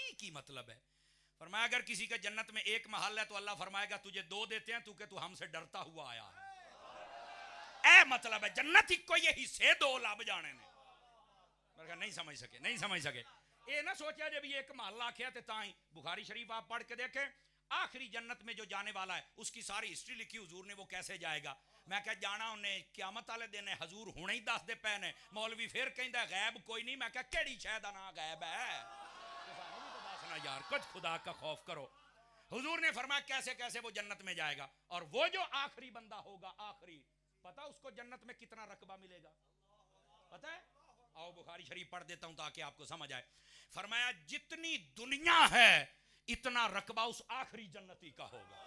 Speaker 2: एक ही मतलब है फरमाया अगर किसी का जन्नत में एक महल है तो अल्लाह फरमाएगा तुझे दो देते हैं तू हमसे डरता हुआ आया है ए मतलब है जन्नत ही को ये हिस्से दो लब जाने ने नहीं समझ सके ये ना सोचा जब ये एक महल्ला आख्या ताई बुखारी शरीफ आप पढ़ के देखें आखिरी जन्नत में जो जाने वाला है उसकी सारी हिस्ट्री लिखी हुजूर ने वो कैसे जाएगा मैं क्या जाना उन्हें क़यामत वाले दिन है हजूर हुणे ही दस दे पै ने मौलवी फिर कहंदा गैब कोई नहीं मैं क्या केड़ी शै दा नां गैब है दसना यार कुछ खुदा का खौफ करो हुजूर ने फरमाया कैसे कैसे वो जन्नत में जाएगा और वो जो आखिरी बंदा होगा आखिरी पता उसको जन्नत में कितना रकबा मिलेगा पता है आओ बुखारी शरीफ पढ़ देता हूं ताकि आपको समझ आए फरमाया जितनी दुनिया है इतना रकबा उस आखिरी जन्नती का होगा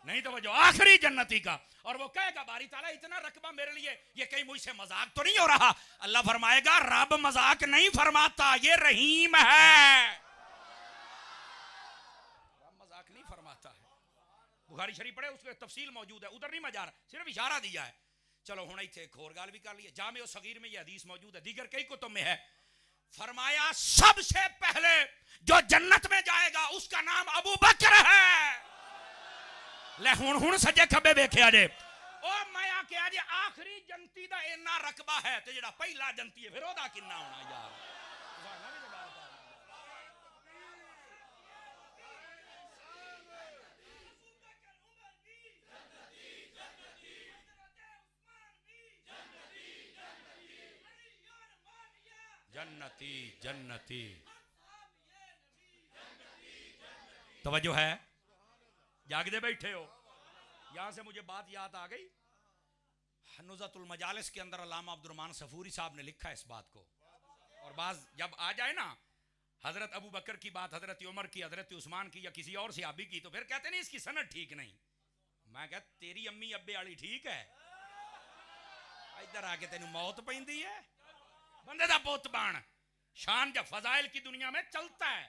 Speaker 2: नहीं तो वो जो आखिरी जन्नती का और वो कहेगा बारी ताला इतना रकबा मेरे लिए ये कहीं मुझसे मजाक तो नहीं हो रहा अल्लाह फरमाएगा रब मजाक नहीं फरमाता ये रहीम है रब मजाक नहीं फरमाता है बुखारी शरीफ पढ़े उसमें तफसील मौजूद है उधर नहीं मैं जा रहा सिर्फ इशारा दिया है चलो हुणे इत्थे एक होर गल भी कर ली जामे सगीर में ये हदीस मौजूद है दीगर कई कुतुब में है फरमाया सबसे पहले जो जन्नत में जाएगा उसका नाम अबू बकर है ले हुण सज्जे खब्बे वेख्या जे ओ मैं आख्या जे आखिरी जन्नती दा इन्ना रकबा है ते जेड़ा पहला जन्नती है फिर ओदा किन्ना होना यार जन्नती जन्नती। तवज्जो है, जागदे बैठे हो। यहां से मुझे बात याद आ गई, नुज़तुल मजालिस के अंदर अल्लामा अब्दुर्रहमान सफूरी साहब ने लिखा है इस बात को। और बात जब आ जाए ना हजरत अबू बकर की बात, हजरत उमर की, हजरत उस्मान की या किसी और सहाबी की, तो फिर कहते नहीं इसकी सनद ठीक नहीं। मैं कहता तेरी अम्मी अब्बे वाली ठीक है, इधर आके तेन मौत पैंदी है। बंदे दा पुत बन, शान जब फजाइल की दुनिया में चलता है।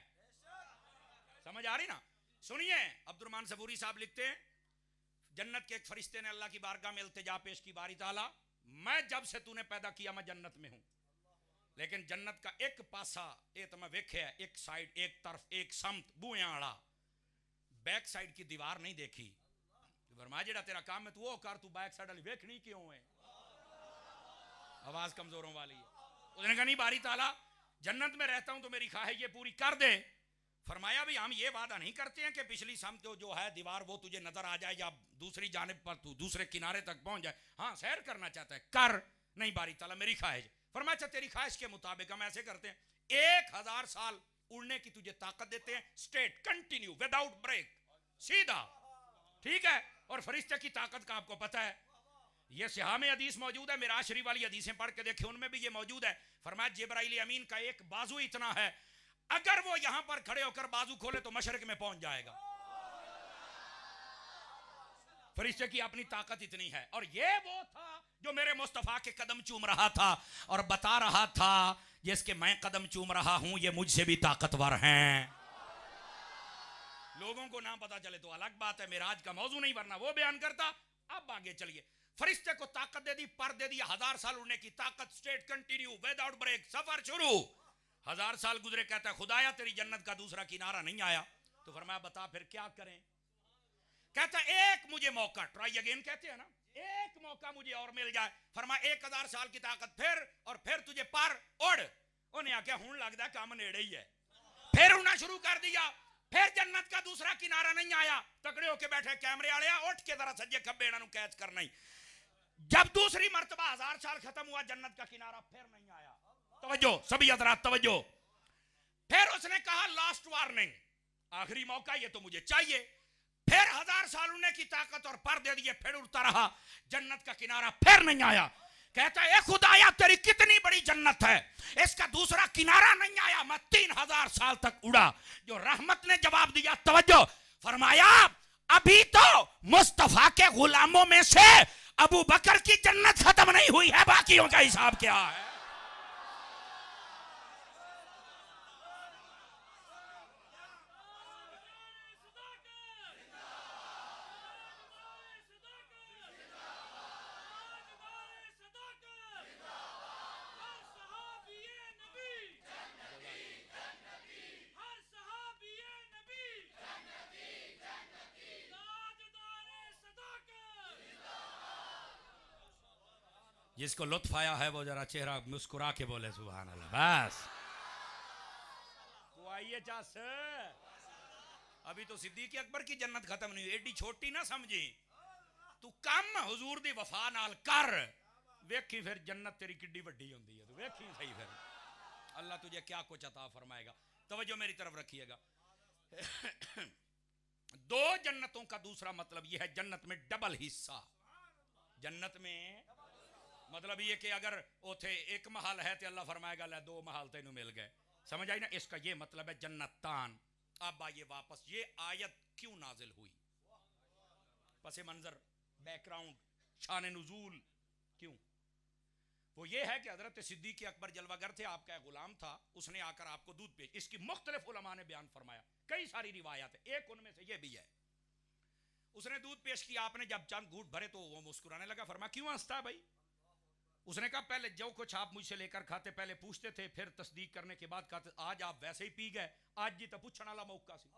Speaker 2: समझ आ रही ना? सुनिए, अब्दुर्रहमान सफूरी साहब लिखते हैं, जन्नत के एक फरिश्ते ने अल्लाह की बारगाह में इल्तिजा पेश की, बारी ताला मैं जब से तूने पैदा किया मैं जन्नत में हूं, लेकिन जन्नत का एक पासा ये तो मैं वेखे है, एक साइड, एक तरफ, एक समत बूया वाला, बैक साइड की दीवार नहीं देखी। फरमाया जेड़ा तेरा काम है तू वो कर, तू बैक साइड वाली वेखनी क्यों है? आवाज कमजोरों वाली है। उसने कहा नहीं बारी ताला जन्नत में रहता हूं तो मेरी ख्वाहिश ये पूरी कर दे। फरमाया भी हम ये वादा नहीं करते हैं कि पिछली समत जो है दीवार वो तुझे नजर आ जाए या दूसरी जानिब पर तू दूसरे किनारे तक पहुंच जाए। हाँ सैर करना चाहता है कर, नहीं बारी ताला मेरी ख्वाहिश। फरमाया अच्छा तेरी ख्वाहिश के मुताबिक हम ऐसे करते हैं, 1000 साल उड़ने की तुझे ताकत देते हैं, स्ट्रेट कंटिन्यू विदाउट ब्रेक, सीधा, ठीक है? और फरिश्ते की ताकत का आपको पता है, ये सिहा में हदीस मौजूद है, मिराज शरीफ वाली हदीसें पढ़ के देखे उनमें भी ये मौजूद है। फरमाया जिब्राइल अमीन का एक बाजू इतना है, अगर वो यहां पर खड़े होकर बाजू खोले तो मशरक में पहुंच जाएगा। फरिश्ते की अपनी ताकत इतनी है। और ये वो था जो मेरे मुस्तफा के कदम चूम रहा था और बता रहा था जिसके मैं कदम चूम रहा हूं ये मुझसे भी ताकतवर हैं। लोगों को ना पता चले तो अलग बात है, मिराज का मौजू नहीं, वरना वो बयान करता। अब आगे चलिए, फरिश्ते को ताकत दे दी, पर दे दिया 1000 साल उड़ने की ताकत, स्ट्रेट कंटिन्यू विदाउट ब्रेक, सफर शुरू। 1000 साल गुजरे, कहता है खुदाया तेरी जन्नत का दूसरा किनारा नहीं आया। तो फरमाया बता फिर क्या करें? कहता एक मुझे मौका, ट्राई अगेन कहते हैं ना, एक मौका मुझे और मिल जाए। फरमाया 1000 साल की ताकत फिर, और फिर तुझे पर उड़। उन्हें आख्या हूं लगता काम नेड़े ही है, फिर उड़ना शुरू कर दिया। फिर जन्नत का दूसरा किनारा नहीं आया। तकड़े होके बैठे कैमरे वाले, उठ के जरा सज्जे खब्बे इन्हां नूं कैच करना ही। जब दूसरी मर्तबा 1000 साल खत्म हुआ, जन्नत का किनारा फिर नहीं आया। तवज्जो सभी हज़रात तवज्जो। फिर उसने कहा लास्ट वार्निंग, आखिरी मौका ये तो मुझे चाहिए। फिर 1000 साल उड़ने की ताकत और पर दे दिए, फिर उड़ता रहा, जन्नत का किनारा फिर नहीं आया। कहता है खुदाया तेरी कितनी बड़ी जन्नत है, इसका दूसरा किनारा नहीं आया। मैं 3000 साल तक उड़ा। जो रहमत ने जवाब दिया, तवज्जो, फरमाया अभी तो मुस्तफा के गुलामों में से अबू बकर की जन्नत खत्म नहीं हुई है, बाकियों का हिसाब क्या है? जिसको लुत्फ आया है वो जरा चेहरा मुस्कुरा के बोले सुभान अल्लाह। बस तो आइए चास, अभी तो सिद्दीक अकबर की जन्नत खत्म नहीं हुई, एडी छोटी ना समझी तू। कम हुजूर दी वफा नाल कर, वेखी फिर जन्नत तेरी किड्डी वड्डी होंदी है। तू वेखी सही फिर अल्लाह तुझे क्या कुछ अता फरमाएगा। तवज्जो मेरी तरफ रखिएगा। दो जन्नतों का दूसरा मतलब यह है, जन्नत में डबल हिस्सा। जन्नत में मतलब ये कि अगर उथे एक महल है तो अल्लाह फरमाएगा ले 2 महल तेनू मिल गए। समझ आई ना? इसका ये मतलब है जन्नतान। अब आइए वापस, ये आयत क्यों नाजिल हुई, पसे मंजर, बैकग्राउंड, शान नुजूल क्यों? वो ये है कि हजरत सिद्दीक अकबर जलवागर थे, आपका गुलाम था, उसने आकर आपको दूध पेश, इसकी मुख्तलिफ उलमा ने बयान फरमाया, कई सारी रिवायत है, एक उनमें से ये भी है। उसने दूध पेश किया, आपने जब चंद घूंट भरे तो वो मुस्कुराने लगा। फरमाया क्यों हंसता है भाई? उसने कहा पहले जो कुछ आप मुझसे लेकर खाते पहले पूछते थे, फिर तस्दीक करने के बाद कहते आज आप वैसे ही पी गए, आज जी तो पूछने वाला मौका सी।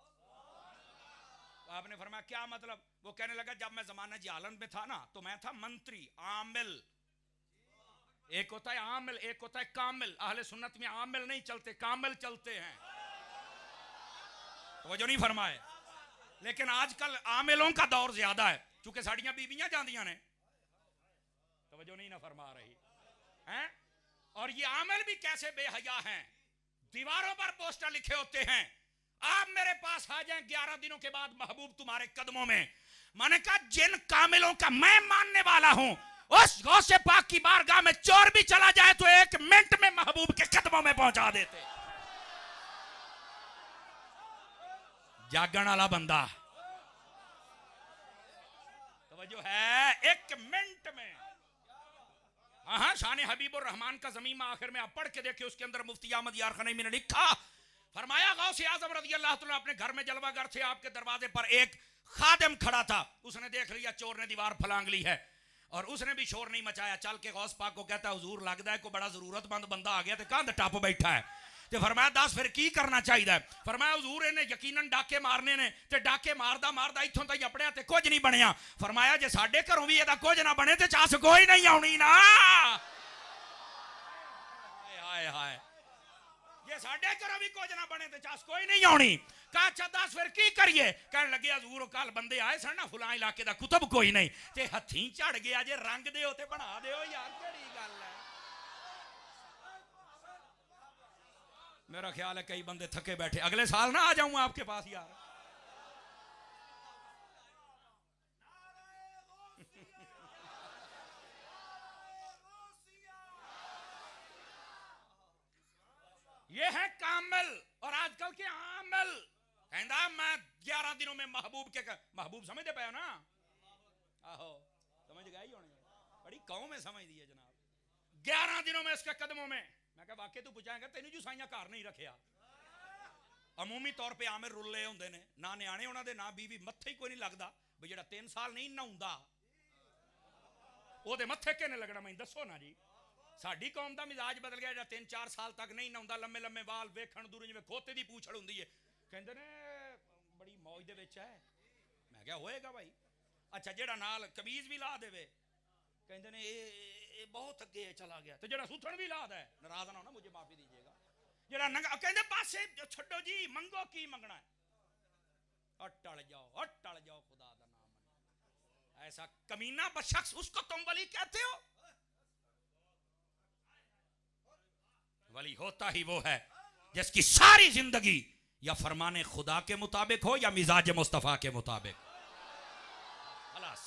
Speaker 2: आपने फरमाया क्या मतलब? वो कहने लगा जब मैं जमाना जहालत में था ना तो मैं था मंत्री, आमिल। एक होता है आमिल, एक होता है कामिल। अहले सुन्नत में आमिल नहीं चलते, कामिल चलते हैं। वो जो नहीं फरमाए, लेकिन आजकल आमिलों का दौर ज्यादा है, चूंकि साड़ियां बीबियां जांदियां ने। तवज्जो नहीं ना फरमा रही हैं? और ये आमिल भी कैसे बेहया हैं, दीवारों पर पोस्टर लिखे होते हैं, आप मेरे पास आ जाएं 11 दिनों के बाद महबूब तुम्हारे कदमों में। मैंने कहा जिन कामिलों का मैं मानने वाला हूं, उस गौसे पाक की बारगाह में चोर भी चला जाए तो 1 मिनट में महबूब के कदमों में पहुंचा देते। जागण वाला बंदा तो जो है 1 मिनट में। हाँ, शान हबीबुर रहमान का ज़मीमा आखिर में आप पढ़ के देखिए, उसके अंदर मुफ्ती अहमद यार खनैमी ने लिखा, फरमाया गौसे आज़म रज़ी अल्लाह तआला अपने घर में जलवागर थे, आपके दरवाजे पर एक खादिम खड़ा था, उसने देख लिया चोर ने दीवार फलांग ली है, और उसने भी शोर नहीं मचाया, चल के गौस पाक को कहता है हुजूर लगता है कोई बड़ा जरूरतमंद बंदा आ गया, तो कंध टप बैठा है। तो फरमाया दस फिर की करना चाहिए? फरमाया हुजूर इन्हें यकीनन डाके मारने ने, ते डाके मारदा मारदा इत्थों तक अपड़िया ते कुछ नहीं बनया। फरमाया जे साडे घरों भी एदा कुछ ना बने ते चास कोई नहीं आउणी ना। हाय हाय, ये साडे घरों भी कुछ ना बने ते चास कोई नहीं आउणी। कहा अच्छा दस फिर की करिए? कहने लगे हजूर कल बंदे आए सन ना फुलां इलाके दा कुतब कोई नहीं, ते हथीं झड़ गया जे रंग दे ते बना दिओ यार, केड़ी गल है। मेरा ख्याल है कई बंदे थके बैठे, अगले साल ना आ जाऊं आपके पास यार। ये है कामिल और आजकल के आमिल। कहता मैं 11 दिनों में महबूब के महबूब समझते पे ना, आहो समझ गए ही होने, बड़ी कौम है समझ दी है जनाब। 11 दिनों में इसके कदमों में। मैं कहा वाकई तू पूछाएगा तेन जो साइया घर नहीं रखिया। अमूमी तौर पर आमिर रुले होंगे ने, ना न्याणे उन्होंने ना बीवी, मत्थे ही कोई नहीं लगता भी जो 3 साल नहीं नहाउंदा ओदे मत्थे किने लगना, मैं दसो ना जी। साडी कौम का मिजाज बदल गया, जो 3-4 साल तक नहीं नहाउंदा, लम्मे लम्मे बाल वेखण दूर जिवें खोते दी पूछड़ हुंदी है, कहंदे ने बड़ी मौज दे विच है। मैं क्या होएगा भाई। अच्छा जेड़ा नाल कमीज भी ला देवे, कहंदे ने ये बहुत अगे चला गया। तो जेड़ा सूथण भी ला दे, नाराज ना होना मुझे माफी दीजिएगा, जेड़ा नंगा कहंदे पासे छड्डो जी, मंगो की मंगना है, अटल जाओ खुदा दा नाम है। ऐसा कमीना बशख्स उसको तुम वली कहते हो? वली होता ही वो है जिसकी सारी जिंदगी या फरमाने खुदा के मुताबिक हो या मिजाज मुस्तफा के मुताबिक। खलास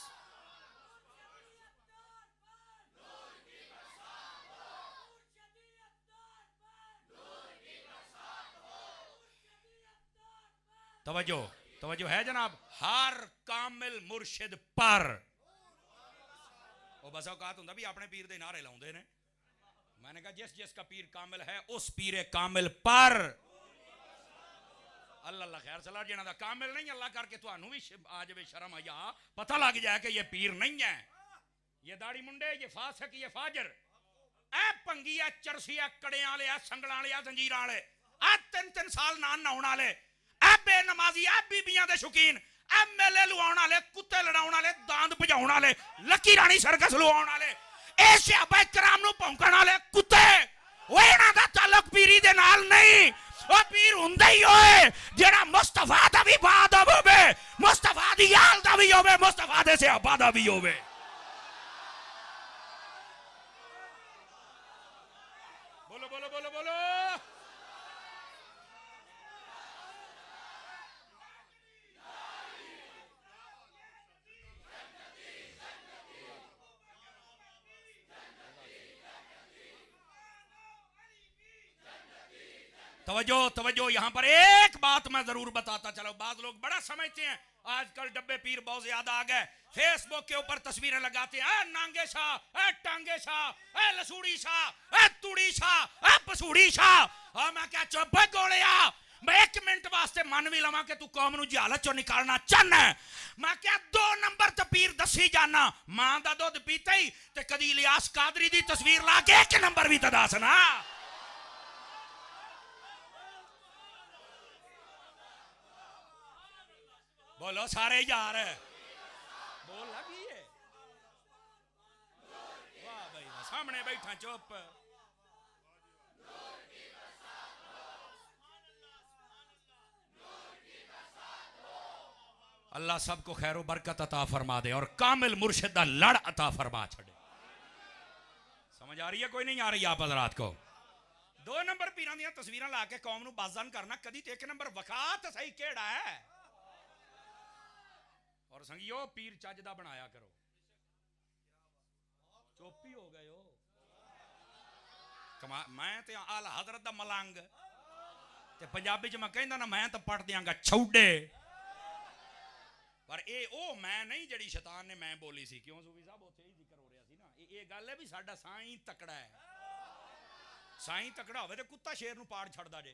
Speaker 2: तवज्जो है जनाब। हर कामिल मुर्शिद पर वो बस औकात हुंदा भी अपने पीर दे नारे लाउंदे ने। मैंने कहा जिस जिसका पीर कामिल है उस पीर कामिल पर अल्लाह खैर सलाह, जिन्हां दा कामिल नहीं अल्लाह करके तुहानू भी आ जावे शर्म या पता लग जाए कि ये पीर नहीं है, ये दाढ़ी मुंडे, ये फासिक, ये फाजिर, ए पंगी, ए चरसी, ए कड़ियां वाले, ए संगलां वाले, ए जंजीरां वाले, ए 3-3 साल ना नहाउण वाले, ए बेनमाजी, ए बीबियां दे शौकीन, ए मेले लुआउण वाले, कुत्ते लड़ाउण वाले, दांद भजाउण वाले, लकी रानी सर्कस लुआउण वाले, ए सहाबा कराम नू भौंकण वाले कुत्ते, ओए इन्हां दा ताल्लुक पीरी दे नाल नहीं। ओ पीर हुंदा ही होए जेड़ा मुस्तफा दा भी बाद होवे, मुस्तफा दी याल दा भी होवे, मुस्तफा दे सहाबा दा भी होवे। बोलो बोलो बोलो बोलो। तवज्जो यहां पर एक बात मैं जरूर बताता चलो। बाज लोग बड़ा समझते हैं आजकल डब्बे पीर बहुत ज्यादा आ गए, फेसबुक के ऊपर तस्वीरें लगाते हैं, नांगे शाह, टांगे शाह, लसूड़ी शाह, तुड़ी शाह, पसूड़ी शाह। और मैं क्या चुप गोलिया, मैं 1 मिनट वास्ते मन भी लवा कि तू कौम नू जहालत चो निकालना चाहना है। मैं क्या 2 नंबर ते पीर दसी जाना, मां दा दुध पीते ही ते कदी इलियास कादरी दी तस्वीर ला के 1 नंबर भी तो दस ना। बोलो सारे यार, बोल लगी है। वाह भाई वाह, सामने बैठा चुप। अल्लाह सबको खैर बरकत अता फरमा दे और कामिल मुर्शिद दा लड़ अता फरमा छड़े। समझ समझ आ रही है कोई नहीं आ रही आप हजरात को? 2 नंबर पीरां दी तस्वीरां ला के कौम नूं बाज़न करना कदी ते 1 नंबर वखा तो सही केड़ा है। और संगियो पीर चज दा बनाया करो। चुप ही हो गए हो। मैं ते आला हजरत दा मलंग ते पंजाबी च मैं कहंदा ना मैं तो पढ़ दियांगा छौड़े। पर ये ओ मैं नहीं जड़ी शैतान ने मैं बोली सी। क्यों सूफी साहब उत्थे ही जिक्र हो रहा सी ना। ये गल है भी साडा साईं तकड़ा है। साईं तकड़ा होवे ते कुत्ता शेर नूं पाड़ छड़दा जे।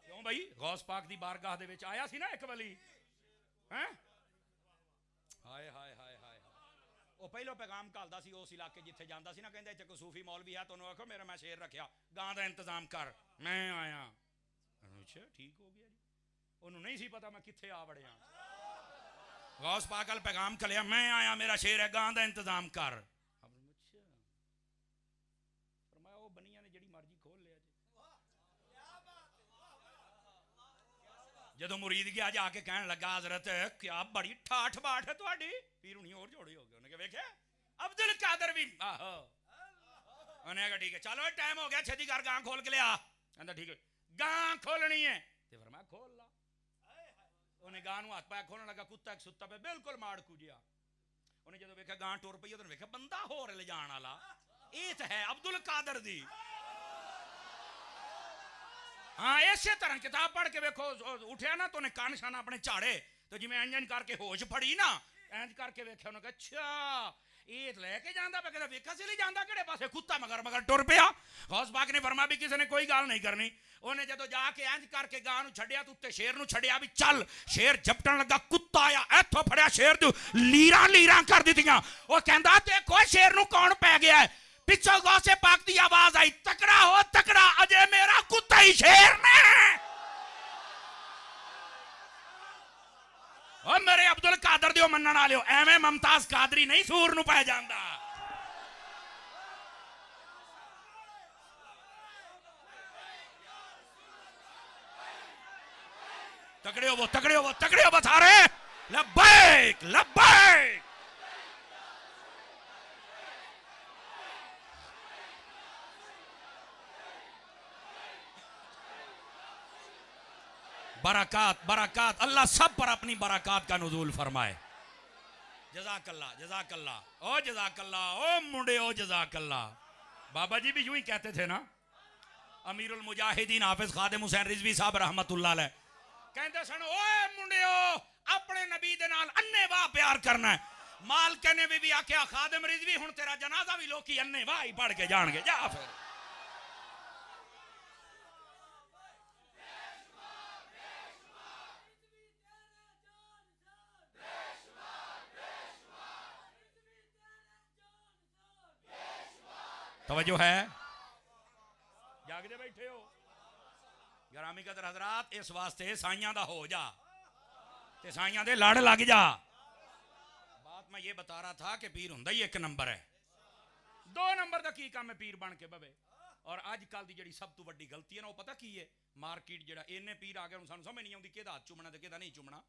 Speaker 2: क्यों भाई गौस पाक दी बारगाह दे विच आया सी ना एक वली हैं। हाय हाय हाय हाय वो पहलो पैगाम घालदा सी उस इलाके जिथे जांदा सी ना कहंदा इत्थे कोई सूफी मौलवी है तो उन्होंने आखो मेरा मैं शेर रखिया गां दा इंतजाम कर मैं आया। अच्छा ठीक हो गया जी। उन्होंने नहीं सी पता मैं किथे आ वड़िया। गौस पाक अल पैगाम कलिया मैं आया मेरा शेर है गां दा इंतजाम कर। फरमाया वो बनिया ने जिहड़ी मर्जी खोल लिया जी। जदों मुरीद गया जाके कहन लगा हजरत क्या बड़ी ठाठ बाट है तुहाडी। पीर हुणी और जोड़े हो गए। उन्हें वेख्या अब्दुल कादर भी आहो। उन्हें कहा ठीक है चलो टाइम हो गया छेती कर गां खोल के लिया। कहंदा ठीक है गां खोलनी है ते फरमाया खोल ला। उन्हें गां नूं हाथ पाया खोलने लगा कुत्ता एक सुत्ता पे बिल्कुल माड़ कुजिया। उन्हें जदों वेख्या गां टुर पई उन्हें वेख्या बंदा होर ले जाण वाला ये तो है अब्दुल कादर दी। हाँ इसे तरह किताब पढ़ के वेखो उठया ना तो उन्हें कान शान अपने झाड़े तो जिवें इंज करके होश फड़ी ना इंज करके वेख्या उन्हें कहा अच्छा ये लेके जांदा पे कहता वेखा से नहीं जांदा केड़े पासे कुत्ता मगर मगर टुर पिया। गौस पाक ने फरमाया भी किसी ने कोई गल नहीं करनी। उन्हें जदों जाके इंज करके गां नूं छड्डिया तो उत्ते शेर नूं छड्डिया भी चल शेर झपटन लगा कुत्ता आया इत्थों फड़िया शेर दे लीरां लीरां कर दित्तियां। वो कहंदा देखो शेर नूं कौन पै गया है। पिछों गौसे पाक की आवाज आई तकड़ा हो तकड़ा अजय मेरा कुत्ता ही शेर ने। और मेरे अब्दुल कादर दियो मनण वालियो एवें मुमताज कादरी नहीं सूर नूं पै जांदा। तगड़े हो वो तगड़े हो वो तगड़े हो बता रहे लब्बैक लब्बैक। बरकत बरकत अल्लाह सब पर अपनी बरकत का नुज़ूल फरमाए। जज़ाकल्लाह जज़ाकल्लाह ओ जज़ाकल्लाह ओ मुंडे ओ जज़ाकल्लाह। बाबा जी भी यूं ही कहते थे ना। अमीरुल मुजाहिदीन हाफिज खादिम हुसैन रिजवी साहब रहमतुल्लाह अलैह कहते सन ओए मुंडियो अपने नबी दे नाल अन्ने वाह प्यार करना है। माल कहने भी आख्या खादिम रिजवी हुण तेरा जनाजा भी लोकी अन्ने वाह ही पढ़ के जाणगे जा फिर। तवज्जो है जागदे बैठे हो ग्रामी कदर हजरात इस वास्ते साइयां दा हो जा ते साइयां दे लड़ लग जा। बात मैं ये बता रहा था कि पीर हुंदा ही 1 नंबर है। 2 नंबर दा की काम है पीर बन के बवे। और अजकल दी जिहड़ी सब तो वड्डी गलती है ना वो पता की है मार्केट जिहड़ा इन्ने पीर आ गए हुण सानू समझ नहीं आउंदी किहदा हाथ चुमना ते किहदा नहीं चुमना।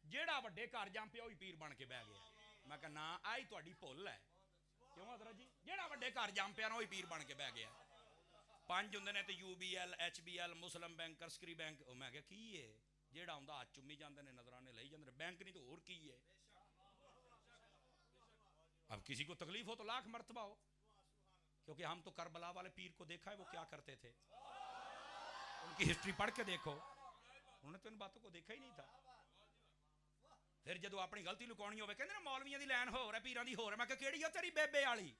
Speaker 2: जिहड़ा वड्डे घर जम पिया ओही पीर बन के बह गया। मैं कहा ना आई तुहाडी भुल है। क्यों हजरत जी जेड़ा वड्डे घर जम पिया ना वही पीर बन के बह गया। 5 हुंदे ने ते UBL HBL मुस्लिम बैंक करस्करी बैंक मैं क्या की है जेड़ा आंदा हाथ चुम्मी जांदे ने नजराने लई जांदे ने बैंक नहीं तो होर की है। अब किसी को तकलीफ हो तो लाख मर्तबा हो क्योंकि हम तो करबला वाले पीर को देखा है वो क्या करते थे। उनकी हिस्ट्री पढ़ के देखो उन्होंने तो इन बातों को देखा ही नहीं था। फिर जदों अपनी गलती लुकाउणी होवे कहंदे ने मौलवियां दी लैन हो रहा पीरां दी हो रहा। मैं कहा केड़ी है तेरी बेबे वाली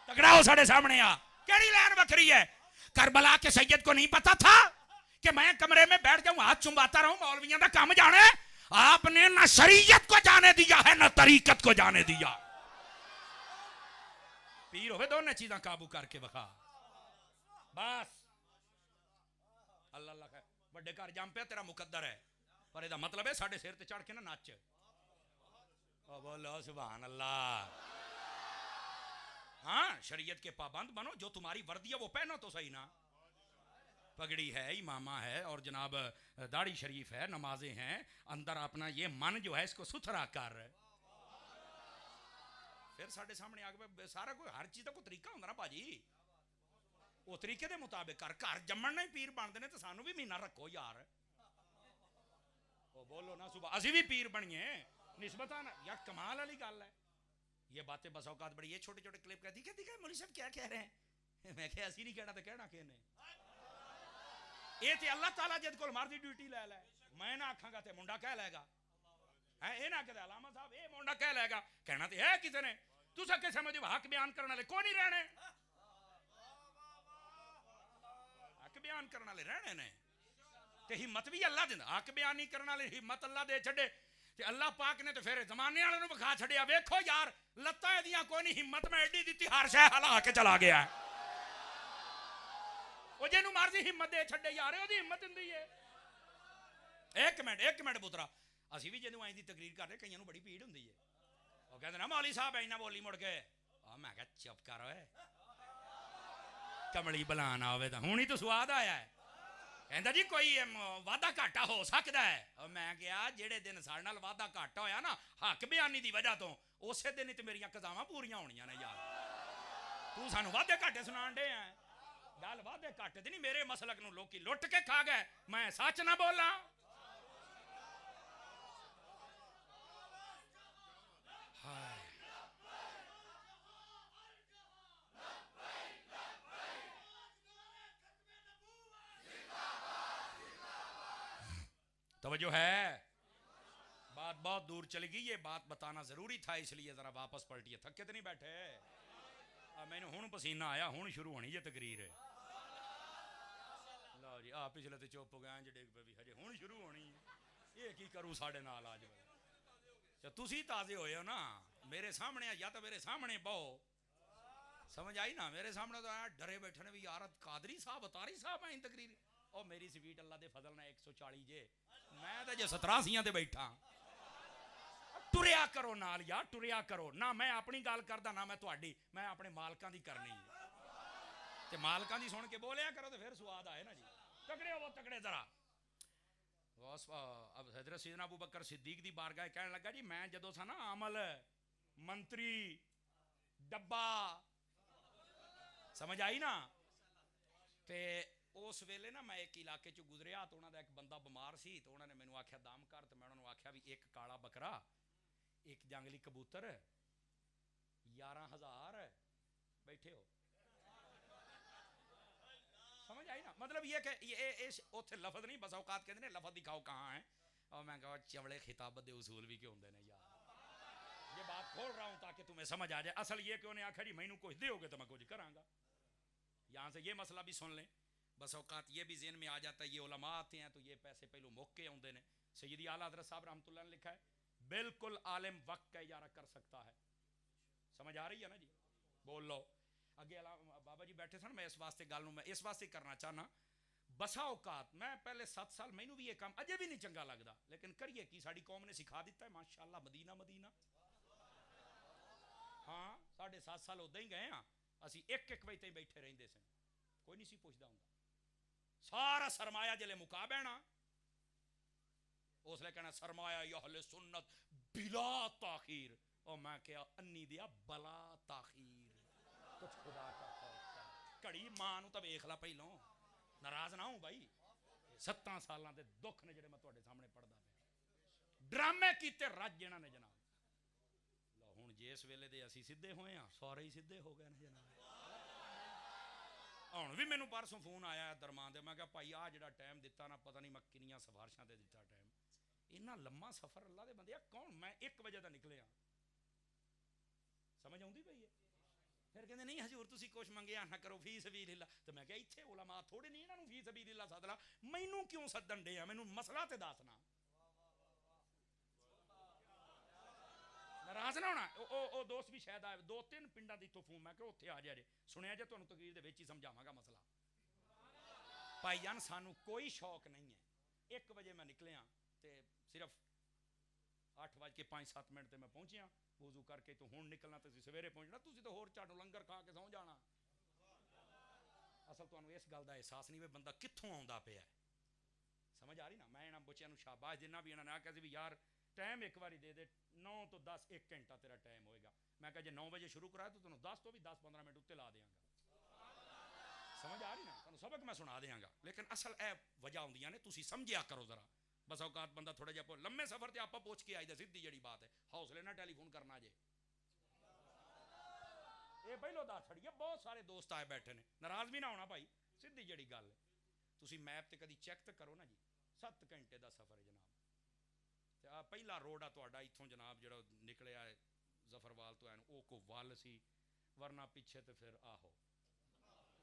Speaker 2: तगड़ा हो साढ़े सामने आ केड़ी लैन बखरी है। करबला के सैयद को नहीं पता था कि मैं कमरे में बैठ जाऊं हाथ चुम्बाता रहूं मौलवियां दा काम जाने। आपने ना शरीयत को जाने दिया है ना तरीकत को जाने दिया। पीर होवे दोनों चीज़ां काबू करके बखा बस अल्लाह अल्लाह वड्डे घर जम पे तेरा मुकद्दर है पर ਇਹਦਾ मतलब है साडे सिर ते चढ़ के ना नच। ओ बोलो सुभान अल्लाह। हाँ शरीयत के पाबंद बनो जो तुम्हारी वर्दी है वो पहनो तो सही ना। पगड़ी है इमामा है और जनाब दाढ़ी शरीफ है नमाजें हैं अंदर अपना ये मन जो है इसको सुथरा कर। फिर साढ़े सामने आ गए सारा कोई हर चीज़ का कोई तरीका होंगे ना भाजी वो तरीके के मुताबिक कर घर जम्मन नहीं पीर बनते हैं तो सानू भी महीना रखो यार वो बोलो ना सुबह असी भी पीर बनिए निस्बता ना यार कमाल वाली गल है ये बातें बस औकात बड़ी ये छोटे छोटे क्लिप कहती कहती मौलवी साहब क्या कह रहे हैं मैं क्या असी नहीं कहना तो कहना किने ये तो अल्लाह ताला जिद को मार दी ड्यूटी ले लै मैं ना आखांगा तो मुंडा कह लेगा है ये ना कहते अलामा साहब ये मुंडा कह लेगा कहना तो है किसी ने तुसा किसे मुझे हक बयान करने वाले कौन ही रहने हक बयान करने वाले रहने ने ते हिम्मत भी अल्लाह दिंदा हक बयान नहीं करने वाले हिम्मत अल्लाह दे छड़े ते अल्लाह पाक ने तो फिर जमाने वाले नु विखा छड़िया वेखो यार लत्तां एदियां कोई नहीं हिम्मत मैं एडी दित्ती हर शय हला के चला गया ओ जेनु मर्जी हिम्मत दे छड़े यार ओदी हिम्मत हुंदी है एक मिनट पुत्रा ਅਸੀਂ ਵੀ ਜਦੋਂ ਆਈ ਦੀ ਤਕਰੀਰ ਕਰਦੇ ਕਈਆਂ ਨੂੰ ਬੜੀ ਪੀੜ ਹੁੰਦੀ ਹੈ ਉਹ ਕਹਿੰਦੇ ਨਾ ਮੌਲੀ ਸਾਹਿਬ ਐਨਾ ਬੋਲੀ ਮੁੜ ਕੇ ਆ ਮੈਂ ਕਿਹਾ ਚੁੱਪ ਕਰ ਓਏ ਕਮਲੀ ਬਲਾਨ ਆਵੇ ਤਾਂ ਹੁਣ ਹੀ ਤਾਂ ਸਵਾਦ ਆਇਆ ਹੈ ਕਹਿੰਦਾ ਜੀ ਕੋਈ ਵਾਧਾ ਘਾਟਾ ਹੋ ਸਕਦਾ ਹੈ ਉਹ ਮੈਂ ਕਿਹਾ ਜਿਹੜੇ ਦਿਨ ਸਾਡੇ ਨਾਲ ਵਾਧਾ ਘਾਟਾ ਹੋਇਆ ਨਾ ਹੱਕ ਬਿਆਨੀ ਦੀ ਵਜ੍ਹਾ ਤੋਂ ਉਸੇ ਦਿਨ ਹੀ ਤੇ ਮੇਰੀਆਂ ਕਜ਼ਾਵਾਂ ਪੂਰੀਆਂ ਹੋਣੀਆਂ ਨੇ ਯਾਰ ਤੂੰ ਸਾਨੂੰ ਵਾਧੇ ਘਾਟੇ ਸੁਣਾਉਣ ਡੇ ਆ ਗੱਲ ਵਾਧੇ ਘਾਟੇ ਤੇ ਨਹੀਂ ਮੇਰੇ ਮਸਲਕ ਨੂੰ ਲੋਕੀ ਲੁੱਟ ਕੇ ਖਾ ਗਏ ਮੈਂ ਸੱਚ ਨਾ ਬੋਲਾਂ तवज्जो है बात बहुत दूर चली गई ये बात बताना जरूरी था इसलिए जरा वापस पलटिए थके तो नहीं बैठे मैंने हुण पसीना आया हुण शुरू होनी ये तकरीर है लो जी आ पिछले तो चुप हो गए जे डेग पे भी हजे हुण शुरू होनी ये की करूँ साढ़े नाल आज तुसी ताजे होए हो ना मेरे सामने या तो मेरे सामने बहो समझ आई ना मेरे सामने तो डरे बैठे ने भी यार कादरी साहब अतारी साहब है तकरीर और मेरी स्वीट अल्लाह दे फजल ने 140 जे मैं तो जो 87 ते बैठा टुरिया करो नाल यार टुरिया करो ना मैं अपनी गल करदा ना मैं तुहाडी मैं अपने मालकां दी करनी ते मालकां दी सुन के बोलिया करो तो फिर स्वाद आए ना जी तगड़े हो तगड़े जरा अब हजरत सैयदना अबू बकर सिद्दीक दी बारगाह कहने लगा जी मैं जदों सा ना अमल मंत्री डब्बा समझ आई ना ते उस वेले ना मैं एक इलाके चो गुजरिया तो उन्होंने एक बंदा बीमार सी तो उन्होंने मैंने आख्या दाम कर तो मैं उन्होंने आख्या भी एक काला बकरा एक जंगली कबूतर 11,000 बैठे हो समझ आई ना मतलब ये कि ये उथे लफज नहीं बस औकात कहते हैं लफज दिखाओ कहाँ है और मैं कहा चवड़े खिताबत के उसूल भी क्यों होंगे ने यार ये बात खोल रहा हूँ ताकि तुम्हें समझ आ जाए असल ये कि उन्हें आखिर जी मैनू कुछ दोगे तो मैं कुछ करांगा यहाँ से ये मसला भी सुन लें बस औकात ये भी ज़हन में आ जाता है ये उलमा आते हैं तो ये पैसे पहलू मौके आते हैं सैयदी आला हज़रत साहब रहमतुल्लाह ने लिखा है बिल्कुल आलिम वक्त का इजारा कर सकता है समझ आ रही है ना जी बोल लो अगे बाबा जी बैठे सन मैं इस वास्ते गल मैं इस वास्ते करना चाहना बसा औकात मैं पहले 7 साल मैनू भी ये काम अजे भी नहीं चंगा लगता लेकिन करिए कि साड़ी कौम ने सिखा दिता है माशाअल्लाह मदीना मदीना हाँ 7.5 साल उदा ही गए हाँ असी एक बजे तक बैठे रहते सन कोई नहीं सी पुछदा हुंदा सारा सरमाया जले मुका बैना उसले कहना सरमाया अहले सुन्नत बिला ताखीर और मैं क्या अन्नी दिया बला ताखीर कुछ खुदा का खौफ घड़ी मां नूं तां वेख ला पहलों नाराज ना हूं भाई 17 सालां दे दुख ने जिहड़े मैं तुहाडे सामने पढ़दा पिया ड्रामे कीते रज जिन्हां ने जनाब लो हुण जिस वेले दे असीं सिद्धे होए हां सारे ही सिद्धे हो गए ने जनाब ਹੁਣ भी मैनू परसों फोन आया दरमान दे मैं कहा भाई आ जिहड़ा टाइम दिता ना पता नहीं मैं किनियां सिफारिशां ते दिता टाइम इन्ना लम्मा सफर अल्लाह दे बंदे कौन मैं 1 बजे दा निकलिया समझ आउंदी पई है फिर कहते नहीं हजूर तुसीं कुछ मंगिया ना करो फी सबीलिल्लाह तो मैं कहा इत्थे उलमा थोड़े नहीं इन्हां नूं फी सबीलिल्लाह सद ला मैनू क्यों सदन डे मैनू मसला ते दसना नाराज ना होना ओ दोस्त भी शायद आए 2-3 पिंडां दी तोफूम मैं कहा उत्थे आ जा जे सुनिया जे तुहानूं तकरीर दे विच ही समझावांगा मसला भाई जान सानू कोई शौक नहीं है 1 बजे मैं निकलिया ते सिर्फ 8:05-7 ते मैं पहुंचिया वजू करके तो हुण निकलना तुसीं सवेरे पहुंचना तुसीं तो होर झाड़ू लंगर खा के सौ जाना असल तुहानूं इस गल दा एहसास नहीं वे बंदा कित्थों आउंदा पिया समझ आ रही ना मैं इन्हां बच्चिआं नूं शाबाश दिना भी इन्हां ने आख्या सी भी यार टाइम एक बारी दे दे 9 तो 10 1 घंटा तेरा टाइम होएगा। मैं कहा जे 9 बजे शुरू कराया तो तुम 10 तो भी 10-15 मिनट उत्ते ला देंगा। समझ आ रही ना? तुम सबक मैं सुना देंगा, लेकिन असल ए वजह होंदियां ने, तुसी समझिया करो जरा। बस औकात बंदा थोड़ा जिहा लंबे सफर ते आपा पहुंच के आई दे, सीधी जड़ी बात है, हौसले ना टेलीफोन करना जे। ये पहलो दार छड़िए, बहुत सारे दोस्त आए बैठे ने, नाराज भी ना होना भाई, सीधी जड़ी गल है। तुसी मैप ते कदी चेक तो करो ना जी, 7 घंटे का सफर है जनाब। ते आ पहला रोड आ तुहाडा इत्थों जनाब जेड़ा निकलिया है जफरवाल तो एन ओ को वल सी, वरना पिछे तो फिर आहो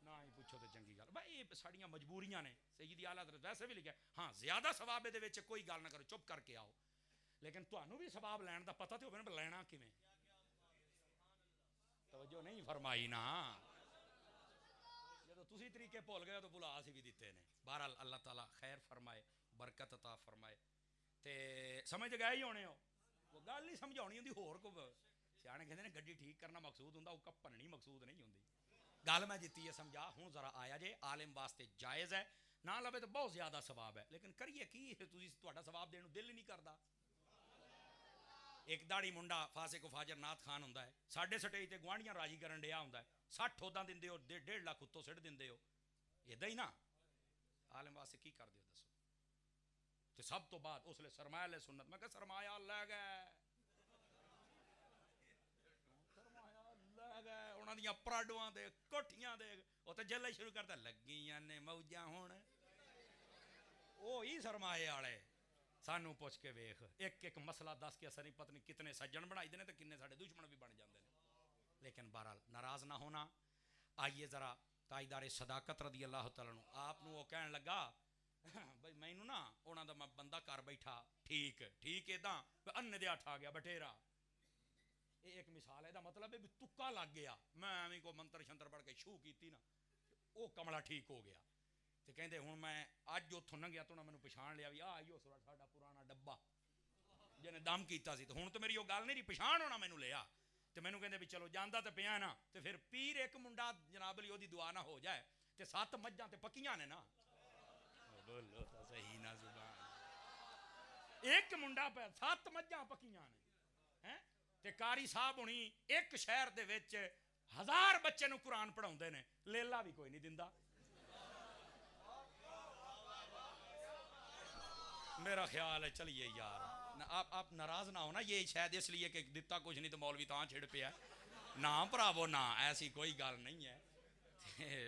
Speaker 2: ना ही पूछो तो चंगी गल। भाई ये साड़ियां मजबूरियां ने। सैयदी आला हज़रत वैसे भी लिखा, हाँ ज्यादा सवाब दे विच कोई गल ना करो, चुप करके आओ, लेकिन तुहानू भी सवाब लैण दा पता तो होवे ना, लैना किवें। तवज्जो नहीं फरमाई ना, जो तुसी तरीके भुल गए तो भुला सी भी दिते ने। बहरहाल अल्लाह ताला खैर फरमाए, बरकत अता फरमाए। ते समझ गए ही होने हो, वो गल ही समझाउणी हुंदी, होर को सियाणे कहंदे ने गड्डी ठीक करना मकसूद हुंदा, उका भननी मकसूद नहीं हुंदी। गल मैं जित्ती है समझा। हुण जरा आया जे, आलिम वास्ते जायज़ है, ना लवे तो बहुत ज्यादा सवाब है, लेकिन करिए की, तुसी तुहाडा सवाब देण नूं दिल ही नहीं करदा। एक दाड़ी मुंडा फासे को फाजर नाथ खान हुंदा है, साडे स्टेज ते गुआंढियां राजी करन डिया हुंदा है, 60 उदा दिंदे हो, 1.5 लाख उत्तों सिट दिंदे हो, इदां ही ना। आलिम वास्ते की कर दियो दसो। ते सब तो बाद उसले सरमाया ले सुन्नत, मैं कहा सरमाया लै गए, सरमाया लै गए, उन्हां दियां पराडुआं दे कोठियां दे, ओ ते जल्ले शुरू करदा लगियां ने मौजां हुण, ओ ही सरमाए वाले। सानू पुछ के वेख, एक एक मसला दस के असर नहीं, पता नहीं कितने सज्जन बनाई देने, तो किन्ने साडे दुश्मन भी बन जाते हैं। लेकिन बहरहाल नाराज ना होना। आइए जरा ताजदारे सदाकत रदी अल्लाह तआला नु, आप नु वो कहन लगा भाई मैनू ना उन्हां दा मैं बंदा कर बैठा, ठीक ठीक इदां अन्ने दे हठ आ गया बटेरा। ये एक मिसाल है, इहदा मतलब है भी तुक्का लग गया, मैं एवें को मंत्र शंतर पढ़ के छू कीती ना, वो कमला ठीक हो गया। ते कहंदे हुण मैं अज उत्थों लंघिया तो उन्हें मैनू पछाण लिया भी आ आइयो साडा पुराना डब्बा जिन्हें दम कीता सी। तो हुण तो मेरी वो गल नहीं रही, पछाण होना मैनू लिया। तो मैनू कहंदे भी चलो जांदा तो पिया ना, तो फिर पीर एक मुंडा जनाब अली ओदी दुआ ना हो जाए, ते 7 मज्जां ते पक्कियां ने ना, बोलो तो सही ना जुबान, एक मुंडा पे 7 मज्जां पक्कियां ने हैं। ते कारी साहब हुणी एक शहर दे विच 1000 बच्चे नू कुरान पढ़ाउंदे ने, लेला भी कोई नहीं दिंदा। मेरा ख्याल है चलिए यार आप नाराज ना हो ना, ये शायद इसलिए कि दिता कुछ नहीं तो मौलवी तां छिड़ पिया ना, भरावो ना, ऐसी कोई गल नहीं है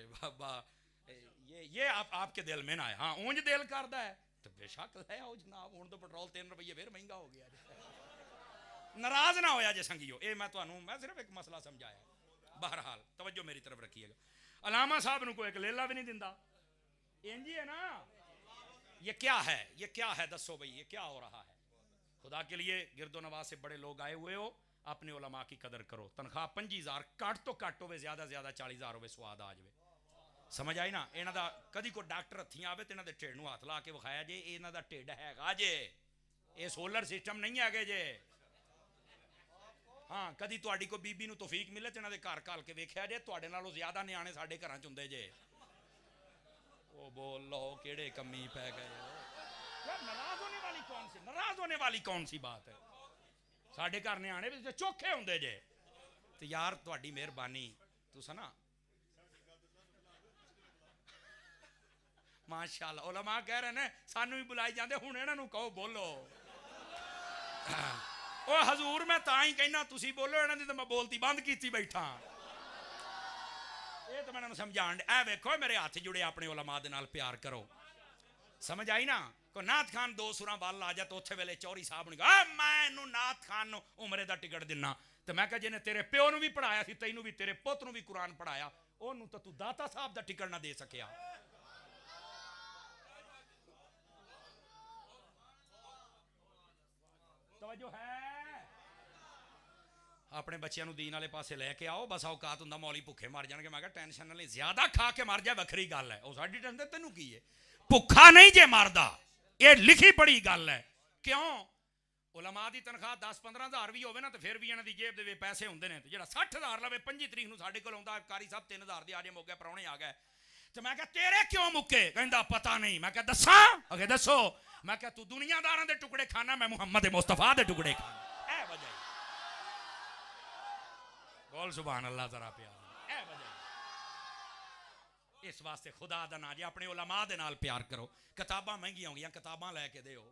Speaker 2: बाबा, ये आपके दिल में ना आए। हाँ ऊंज दिल करदा है तो बेशक ले आओ जनाब, हुण तो पेट्रोल 3 रुपये फिर महंगा हो गया। नाराज ना होया जे संगियो, ये मैं तुहानू मैं सिर्फ एक मसला समझाया। बहरहाल तवज्जो मेरी तरफ रखिएगा, अलामा साहब नू कोई एक लेला भी नहीं दिंदा, इंज ही है ना। ये क्या है, ये क्या है, दसो भाई ये क्या हो रहा है। खुदा के लिए गिरदो नवाज से बड़े लोग आए हुए हो, अपने उलमा की कदर करो। तनख्वाह 25,000 घट तो घट हो, ज्यादा से ज्यादा 40,000 हो, स्वाद आ जाए। समझ आई ना। इन्हां दा कदी कोई डॉक्टर हत्थी आवे तो इन्हां दे ढिड नूं हथ ला के विखाया जे, इन्हां दा ढिड हैगा जे, ये सोलर सिस्टम नहीं है जे। हाँ कदी तुहाडी कोई बीबी नूं तौफीक मिले तो इन्हां दे घर घाल के वेख्या जे, तुहाडे नालों ज्यादा न्याणे साडे घरां च हुंदे जे। ओ बोलो केड़े कमी पै गए यार, नाराज होने वाली कौन सी, नाराज होने वाली कौन सी बात है। साडे घर न्याणे भी चोखे हुंदे जे। तो यार तुहाडी मेहरबानी, तुस ना माशाअल्लाह उलमा कह रहे ने सानू भी बुलाई जाते, हुण इन्हां नूं कहो बोलो। ओ हजूर मैं तां ही कहना तुसी बोलो, इन्हां दी तो मैं बोलती बंद कीती बैठा। ये तो मैं समझाण ए वेखो मेरे हाथ जुड़े, अपने उलमा दे नाल प्यार करो। समझ आई ना। को नाथ खान 2 सुरां बल आ जा तो उथे वेले चौरी साहब ने कहा मैं इनू नाथ खान नूं उमरे दा टिकट दिना। तो मैं कहा जिन्हें तेरे प्यो नूं भी पढ़ाया सी, तैनूं भी तेरे पुत नूं भी कुरान पढ़ाया, ओनूं तो तू दाता साहब दा टिकट ना दे सकिया। तवज्जो है। अपने बच्चों को दीन वाले पासे लैके आओ, बस औकात हुंदा मौली भुखे मर जाणगे। मैं कहा टेंशन नहीं, ज्यादा खा के मर जाए वखरी गल है, साडी टेंशन तेनू की है, भुखा नहीं जे मरदा, ये लिखी पड़ी गल है। क्यों उलमा की तनख्वाह 10-15 हज़ार भी होवे ना, तो फिर भी इन्हां दी जेब दे पैसे हुंदे ने। जेड़ा 60,000 लवे 25 तरीक नूं साडे कोल आउंदा, कारी साहब 3,000 दे आजे मुक्के प्राहुणे आ गए। तो मैं कहा तेरे क्यों मुक्के, कहंदा पता नहीं। मैं कहा दसां, अगे दसो। मैं क्या तू दुनियादारां दे टुकड़े खाना, मैं मुहम्मद मुस्तफा दे टुकड़े खाना। ऐ वजह बोल सुभान अल्लाह जरा प्यार। ऐ वजह इस वास्ते खुदा दा नाम जे अपने उलमा दे नाल प्यार करो। किताबां महंगियां होंगियां, किताबां लैके देओ।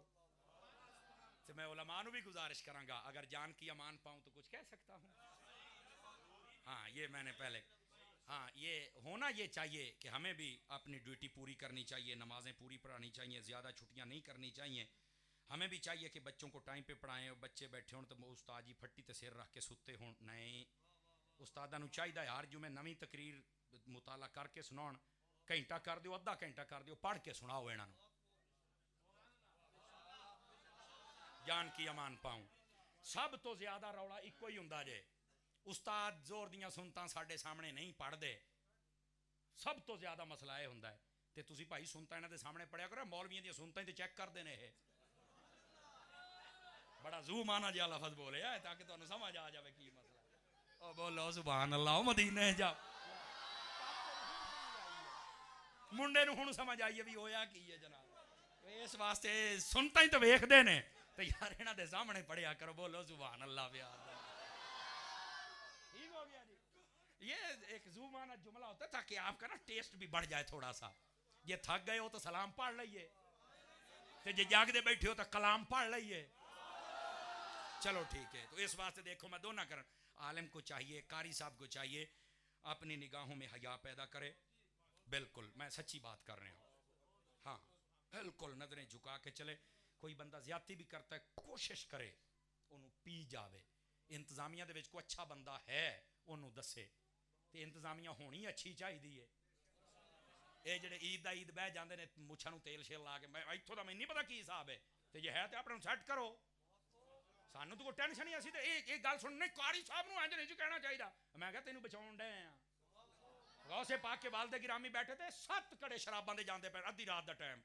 Speaker 2: तो मैं उलमा नू भी गुजारिश करांगा, अगर जान की अमान पाऊं तो कुछ कह सकता हूं। हाँ ये मैंने पहले, हाँ ये होना ये चाहिए कि हमें भी अपनी ड्यूटी पूरी करनी चाहिए, नमाजें पूरी पढ़ानी चाहिए, ज़्यादा छुट्टियां नहीं करनी चाहिए। हमें भी चाहिए कि बच्चों को टाइम पे पढ़ाएं। और बच्चे बैठे हों तो उस्ताद जी फट्टी ते सिर रख के सुते हों। नहीं, उस्तादा नू चाहिए हर जुमे नवीं तकरीर मुताला करके सुनाउण। घंटा कर दिओ, अद्धा घंटा कर दिओ, पढ़ के सुनाओ इन्हां नू। जान की अमान पाऊं। सब तो ज्यादा रौला इको ही हुंदा जे, उस्ताद जोर दियां सुनतां साडे सामने नहीं पढ़दे। सब तो ज्यादा मसला यह हुंदा है। ते तुसी भाई सुनतां इन्हां दे सामने पढ़िया करो। मौलवियां दी सुनतां ही ते चेक करदे ने। ये बड़ा जू माना जिहा लफज बोले है ताकि तुहानू समझ आ जावे की मसला। ओ बोलो सुभान अल्लाह। मदीने जा मुंडे नू हुण समझ आई है भी होया की है जनाब। इस वास्ते सुनतां ही तो वेखदे ने, तो यार इन्हां दे सामने पढ़िया करो। बोलो सुभान अल्लाह प्यार। ठीक हो गया जी। ये एक जुबाना जुमला होता है ताकि आपका ना टेस्ट भी बढ़ जाए थोड़ा सा। ये थक गए हो तो सलाम पढ़ लइए, तो जे जागदे बैठे हो तो कलाम पढ़ लइए। चलो ठीक है। तो इस वास्ते देखो मैं दोनों करन, आलिम को चाहिए, कारी साहब को चाहिए अपनी निगाहों में हया पैदा करे। बिल्कुल मैं सच्ची बात कर रहा हूँ। हाँ बिल्कुल नजरें झुका के चले। कोई बंदा ज्यादती भी करता है, कोशिश करे उन्होंने पी जावे। इंतजामिया दे विच कोई अच्छा बंदा है उन्होंने दसे, तो इंतजामिया होनी अच्छी चाहिए है। ये जेडे ईद दा ईद बह जाते हैं मुछां नूं तेल शेल ला के, मैं इत्थों दा मैं नहीं पता की हिसाब है, तो जे है तो अपने सैट करो। सानू तो कोई टेंशन नहीं। असीं तो ये गल सुनने कारी साहब नूं इंज नहीं कहना चाहिए। मैं कहा तेनू बचाउण डे आ। गौसे पाक के वालदे गिरामी बैठे थे, 7 कड़े शराबां दे जांदे पे अद्धी रात दा टाइम।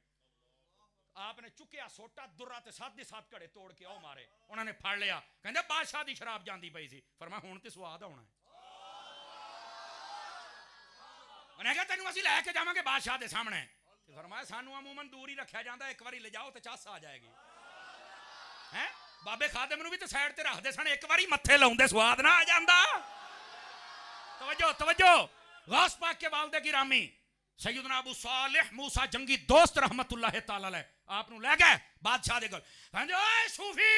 Speaker 2: आपने चुकिया सोटा दुर्रा ते 7 दे 7 घड़े तोड़ के आओ मारे। उन्होंने फड़ लिया, कहंदे बादशाह दी शराब जांदी पई सी। फरमाया हुण ते स्वाद आउणा है। उन्हें कहा तेनू असीं लैके जावांगे बादशाह दे सामने। ते फरमाया सानू अमूमन दूर ही रखा जाता, एक बारी ले जाओ तो चस आ जाएगी। हैं बाबे खादिम नूं भी तो साइड ते रखदे सन, एक बारी मत्थे लाउंदे स्वाद ना आ जांदा। तवज्जो तवज्जो। गौस पाक के वालदे गिरामी सैयदना अबू सालिह मूसा जंगी दोस्त रहमतुल्लाह तआला अलैह आप नु ले गए बादशाह दे कोल। कहंदे ओए सूफी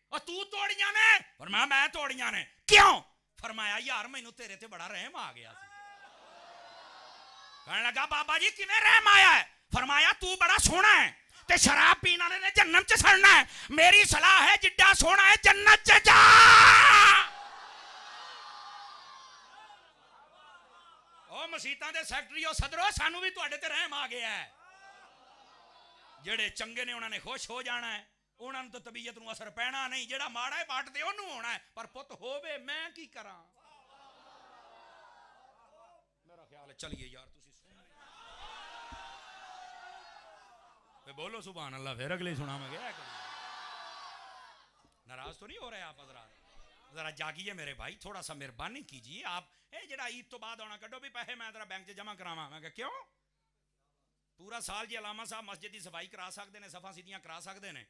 Speaker 2: ओ तू तोड़ियां ने? फरमाया मैं तोड़ियां ने। क्यों? फरमाया यार मैनू तेरे ते बड़ा रहम आ गया सी। कहने लगा बाबा जी किवें रहम आया है? फरमाया तू बड़ा सोहना है ते शराब पीने वाले ने जन्नत च सड़ना है। मेरी सलाह है जिड्डा सोहना है जन्नत च जा। ओ मसीतां दे सैकटरी ओ सदरो सानू भी तुहाडे ते रहम आ गया है। जेड़े चंगे ने उन्होंने खुश हो जाना है, उन्होंने तो तबीयत नूं असर पैना नहीं। जेड़ा माड़ा है वट दे ओनू होना है, पर पुत होवे मैं की करा। मेरा ख्याल है चलिए यार तुसी सुन बोलो सुभान अल्लाह। फिर अगली सुना मैं गया। नाराज तो नहीं हो रहे आप हजरात? जरा जागिए मेरे भाई, थोड़ा सा मेहरबानी कीजिए। आप जेड़ा ईद तो बाद आना कड्डो भी पैसे मैं जरा बैंक च जमा करावां। मैं कहा क्यों? पूरा साल जी अलामा साहब मस्जिद की सफाई करा सकते हैं, सफा सीधियां करा सकते हैं,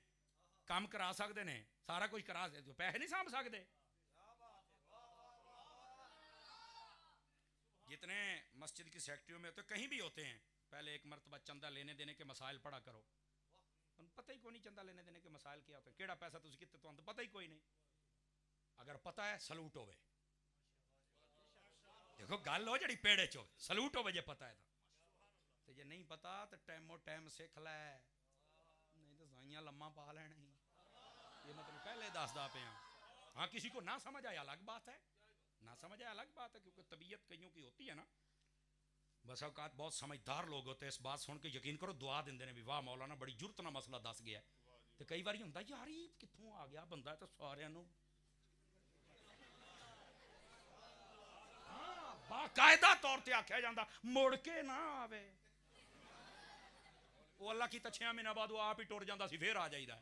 Speaker 2: काम करा सकते हैं, सारा कुछ करा सकते, पैसे नहीं सामभ सकते। जितने मस्जिद की सेक्रेटरियों में होते कहीं भी होते हैं, पहले एक मरतबा चंदा लेने देने के मसाइल पढ़ा करो। पता ही कोई नहीं चंदा लेने देने के मसाइल क्या होते हैं, केड़ा पैसा तुम कितने तो पता ही कोई नहीं। अगर पता है सलूट होवे। देखो गल हो जड़ी पेड़े चो सलूट होवे जे पता है तो जे नहीं पता तो टाइमो टाइम सिख लै, नहीं तो साइयां लम्मा पा लेना ही। ये मतलब पहले दसदा पे। हाँ किसी को ना समझ आया अलग बात है, ना समझ आया अलग बात है, क्योंकि तबीयत कईयों की होती है ना। बस औकात बहुत समझदार लोग होते हैं, इस बात सुन के यकीन करो दुआ देंदे ने भी वाह मौलाना बड़ी जुरत ना मसला दस गया। तो कई बार होंदा यार ये कित्थों आ गया बंदा, तो सारियां नूं बाकायदा तौर पर आख्या जाता मुड़ के ना आवे। वो अल्लाह की तछिया महीना बाद वो आप ही टुर जाता सी, फिर आ जाइदा।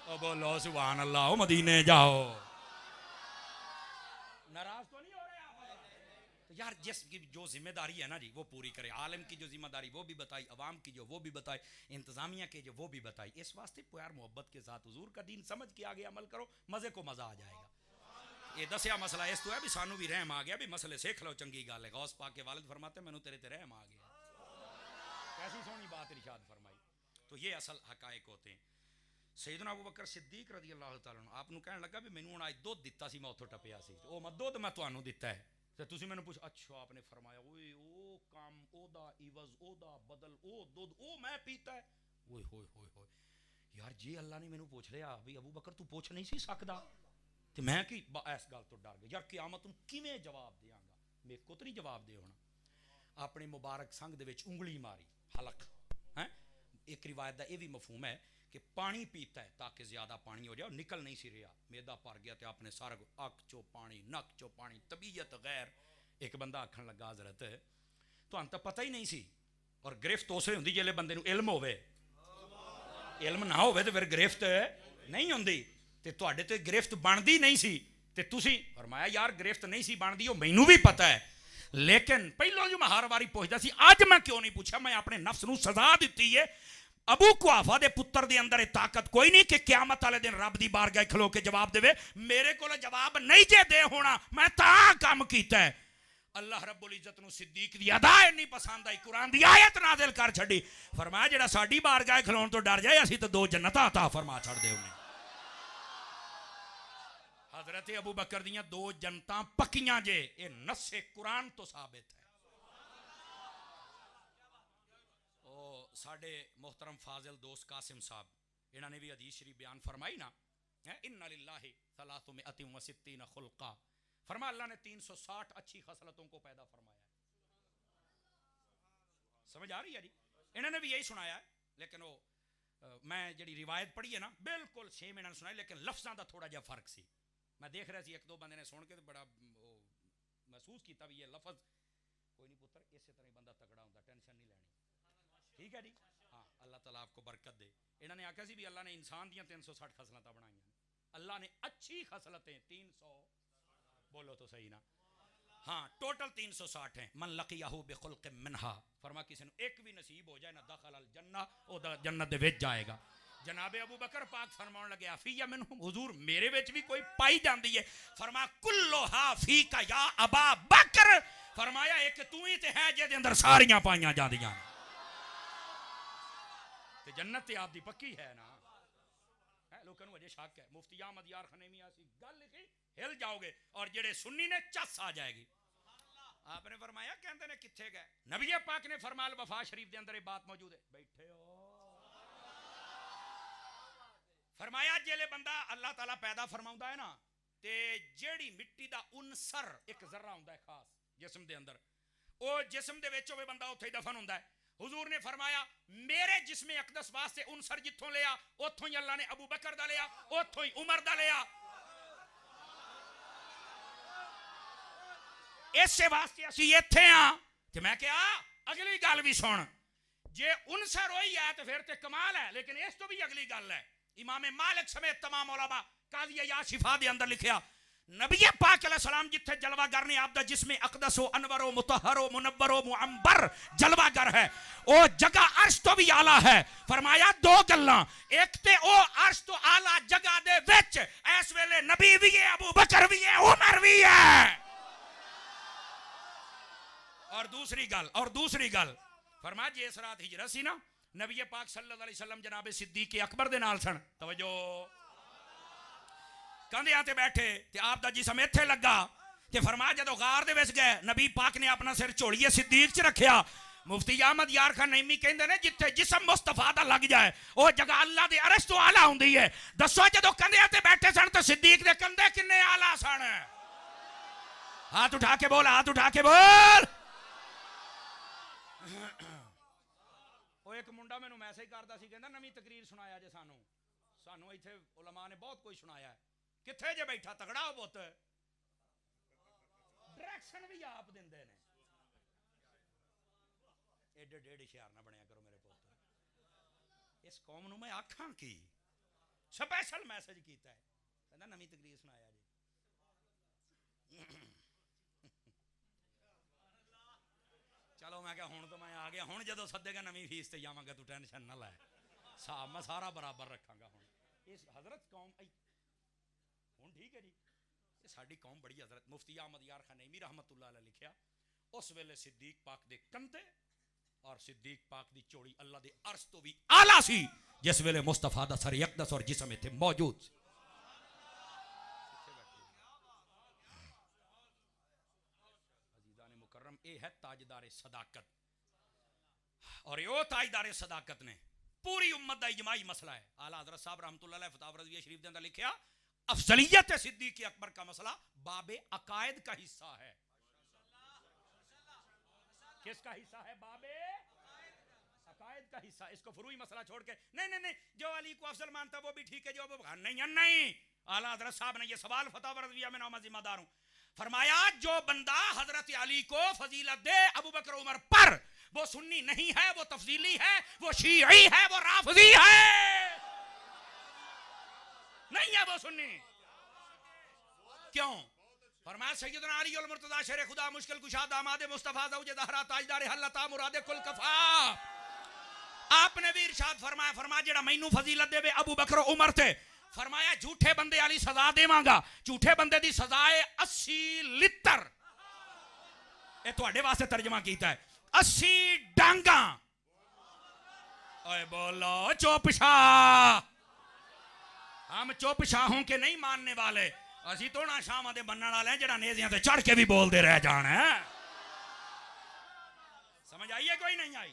Speaker 2: ओ बोलो सुभान अल्लाह। ओ मदीने जाओ। नाराज तो नहीं हो रहे आप? तो यार जिसकी जो जिम्मेदारी है ना जी वो पूरी करे। आलिम की जो जिम्मेदारी वो भी बताई, अवाम की जो वो भी बताई, इंतज़ामिया के जो वो भी बताई। इस वास्ते प्यार मोहब्बत के साथ हुजूर का दीन समझ के आगे अमल करो, मज़े को मज़ा आ जाएगा। ये दसिया मसला इस तो है भी सानू भी रहम आ गया भी मसले सीख लो, चंगी गल है। गौस पाक के वालिद फरमाते मैनू तेरे ते रहम आ गया। कैसी सोहनी बात इरशाद फरमाई। तो ये असल हकायक होते हैं। सैयदना अबू बकर सिद्दीक रज़ी अल्लाह तआला अन्हु आप नूं कहण लगा भी मैनू हुण अज दुध दिता सी मैं उत्थों टपिया सी, ओ मैं दुध मैं तुहानू दिता है ते तुसीं मैनू पुछ अच्छा आपने फरमाया ओए ओ काम ओदा इवज ओदा बदल ओ दुध ओ मैं पीता है। ओए होए होए होए यार जे अल्लाह ने मैनू पूछ लिया भी अबू बकर तू पूछ नहीं सी सकदा ते मैं की इस गल तो डर गया यार क़यामत नूं किवें जवाब देंगा, मेरे को तो नहीं जवाब दे होना। अपने मुबारक संग दे विच उंगली मारी हलक है। एक रिवायत का यह भी मफहूम है कि पानी पीता है ताकि ज्यादा पानी हो जाए, निकल नहीं सी रहा, मैदा भर गया तो आपने सारा अख चो पानी नक चो पानी तबीयत गैर। एक बंदा आखन लगा हजरत तुहानू तो पता ही नहीं सी, और गिरफ्त उस होंदी जिहले बंदे नूं इल्म होवे, इल्म ना होवे तो फिर गिरफ्त नहीं होंदी ते तुहाडे ते गिरफ्त बनदी नहीं सी ते तुसीं फरमाया यार गिरफ्त नहीं सी बनदी, ओ मैनू भी पता है, लेकिन पहलों जो मैं हर बारी पूछता सी अज मैं क्यों नहीं पूछा। मैं अपने नफ्स नूं सजा दी है। अबू कुहाफा दे पुत्र दे अंदर ताकत कोई नहीं कि क़यामत वाले दिन रब दी बारगाह खलो के जवाब देवे। मेरे को जवाब नहीं जे दे होना, मैं तां काम कीता है। अल्लाह रब्बुल इज्जत नूं सिद्दीक दी अदा इन्नी पसंद आई, कुरान दी आयत नाज़िल कर छड़ी। फरमाया जेड़ा साडी बारगाह खलोण तो डर जाए असीं तो 2 जन्नतां अता फरमा छड़ दे उन्हें। हजरत अबू बकर दियां 2 जन्नतां पक्कियां जे, ये नस्से कुरान तो साबित है। साडे मोहतरम फाजिल दोस्त कासिम साहब इन्होंने भी हदीस शरीफ बयान फरमाई ना, इन्ना लिल्लाहि सलासुमिअतिन व सित्तीन खुल्का, फरमाया अल्लाह ने 360 अच्छी खसलतों को पैदा फरमाया। समझ आ रही है जी? इन्होंने भी यही सुनाया है, लेकिन वो मैं जी रिवायत पढ़ी है ना बिल्कुल सेम इन्होंने सुनाई, लेकिन लफ्ज़ों का थोड़ा जहा फर्क सी। मैं देख रहा सी एक दो बंदे ने सुन के तो बड़ा महसूस किया भी ये लफज कोई नहीं पुत्र, इस तरह बंदा तगड़ा होता, टेंशन नहीं लैनी। ठीक है जी, हाँ अल्लाह ताला आपको बरकत दे। इन्होंने आख्या सी भी अल्लाह ने इंसान दियां 360 खसलतां बनाई, अल्लाह ने अच्छी खसलतें 300, बोलो तो सही ना, हाँ टोटल 360 हैं। मन लकियाहु बिखुल्क़िन मिनहा, फरमा किसी ने एक भी नसीब हो जाए ना दखल अल जन्नह, ओ जन्नत दे विच जाएगा। जनाबे अबू बकर पाक फरमाउन लगे आफिया मिनहुम, हुजूर मेरे विच भी कोई पाई जाती है। फरमा कुल्लुहा फीका या अबा बकर, फरमाया एक तू ही ते है जिहदे अंदर सारियां पाईयां जांदियां। ते जन्नत ते आप दी पक्की है ना, है लोगों को अजे शक है। मुफ्ती अहमद यार खनेमी ऐसी गल लिखी हिल जाओगे, और जेड़े सुन्नी ने चस आ जाएगी। आपने फरमाया कहते ने किथे गए, नबी पाक ने फरमाया वफा शरीफ के अंदर ये बात मौजूद है, बैठे हो। फरमाया जेले बंदा अल्लाह ताला पैदा फरमाउंदा है ना, ते जेड़ी मिट्टी दा उनसर एक जर्रा हुंदा है खास जिस्म दे अंदर, ओ जिस्म दे विच होवे बंदा उत्थे ही दफन हुंदा है। हुजूर ने फरमाया मेरे जिस्म अकदस वास्ते उनसर जिथों लिया उथों ही अल्लाह ने अबू बकर दा लिया, उथों ही उमर दा लिया। इसे वास्ते असी इत्थे हां। ते मैं कहा अगली गल भी सुन, जे उनसर होई है तो फिर ते कमाल है, लेकिन इस तो भी अगली गल है। इमाम मालिक समेत तमाम उलमा काज़ी या शिफा दे अंदर लिखिया नबी पाक अलैहि सलाम जिथे जलवागर ने आपदा जिसमें अकदस हो अनवर हो मुतहर हो मुनव्वर हो मुअम्बर जलवागर है, ओ जगह अर्श तो भी आला है। फरमाया 2 गल्लां, एक ते ओ अर्श तो आला जगह दे विच इस वेले नबी भी है, अबू बकर भी है, उमर भी है। और दूसरी गल फरमाया जिस रात हिजरत सी ना, नबी पाक सल्लल्लाहु अलैहि वसल्लम जनाबे सिद्दीक अकबर दे नाल सन। तवज्जो, कंधियां ते बैठे ते आप दा जिस्म इत्थे लगा ते फरमाया जदों गार दे विच गए नबी पाक ने अपना सिर झोलिए सिद्दीक च रखिया। मुफ्ती अहमद यार खान नईमी कहंदे ने जिथे जिस्म मुस्तफा दा लग जाए ओ जगह अल्लाह दे अरश तो आला हुंदी है। दसो जदों कंधियां ते बैठे सन तो सिद्दीक दे कंधे किन्ने आला सन? हाथ उठा के बोल, हाथ उठा के बोल। एक मुंडा मैनू मैसेज करता सी, कहंदा नवीं तकरीर सुनाया जे सानू इत्थे उलमा ने बहुत कुछ सुनाया है। किथे जे बैठा तगड़ा हो पुत, डायरेक्शन भी आप दिंदे ने। एडे डेढ़ होशियार ना बनया करो मेरे पुत, इस कौम नू मैं आखां की स्पेशल मैसेज कीता है, कहंदा नवीं तकरीर सुनाया जी। आ गया हुण जदों सद्देगा नवीं फीस ते जावांगा तू टेंशन ना लै साहब मैं सारा बराबर रखांगा हुण इस हजरत कौम हुण ठीक है जी ये साडी कौम बड़ी हजरत मुफ्ती अहमद यार खान नईमी रहमतुल्लाह अलैह लिखिया उस वेले सिद्दीक पाक दे कंधे और सिद्दीक पाक दी चोड़ी अल्लाह दे अर्श तो भी आला सी जिस वेले मुस्तफा दा सर यकदस और जिस्म थे मौजूद अजीजान मुकर्रम ए है ताजदार सदाकत और यो ताजदार सदाकत ने पूरी उम्मत दा इजमाई मसला है आला हजरत साहब रहमतुल्लाह अलैह फतावा रज़विया शरीफ दे अंदर लिखिया अफजलियत सिद्दीक अकबर का मसला बाबे अकायद का हिस्सा है किसका हिस्सा है बाबे अकायद का हिस्सा इसको फुरूई मसला छोड़ के नहीं जो अली को अफजल मानता वो भी ठीक है जो नहीं आला हजरत साहब ने ये सवाल फतावा रज़विया में मैं जिम्मेदार हूं फरमाया जो बंदा हजरत अली को फजीलत दे अबू बकर उमर पर वो सुन्नी नहीं है वो तफजीली है वो शीई है वो राफजी है नहीं है वो सुन्नी क्यों फरमाया सैयदना अली अल मुर्तजा शेर खुदा मुश्किल कुशा दामाद मुस्तफा ज़ौज ज़हरा ताजदार हल्लता मुराद कुल कफा आपने भी इरशाद फरमाया जेड़ा मैनू फजीलत देवे अबू बकर उमर थे फरमाया झूठे बंदे वाली सजा देवांगा झूठे बंदे दी सजा है 80 लित्र ये तुहाडे वास्ते तर्जमा कीता है 80 डांगा ओए बोलो चुप शाह हम चुप शाहों के नहीं मानने वाले असी तो ना शाह दे बनने वाले हैं जेड़ा नेज़ियां ते चढ़ के भी बोलते रह जाना है समझ आई है कोई नहीं आई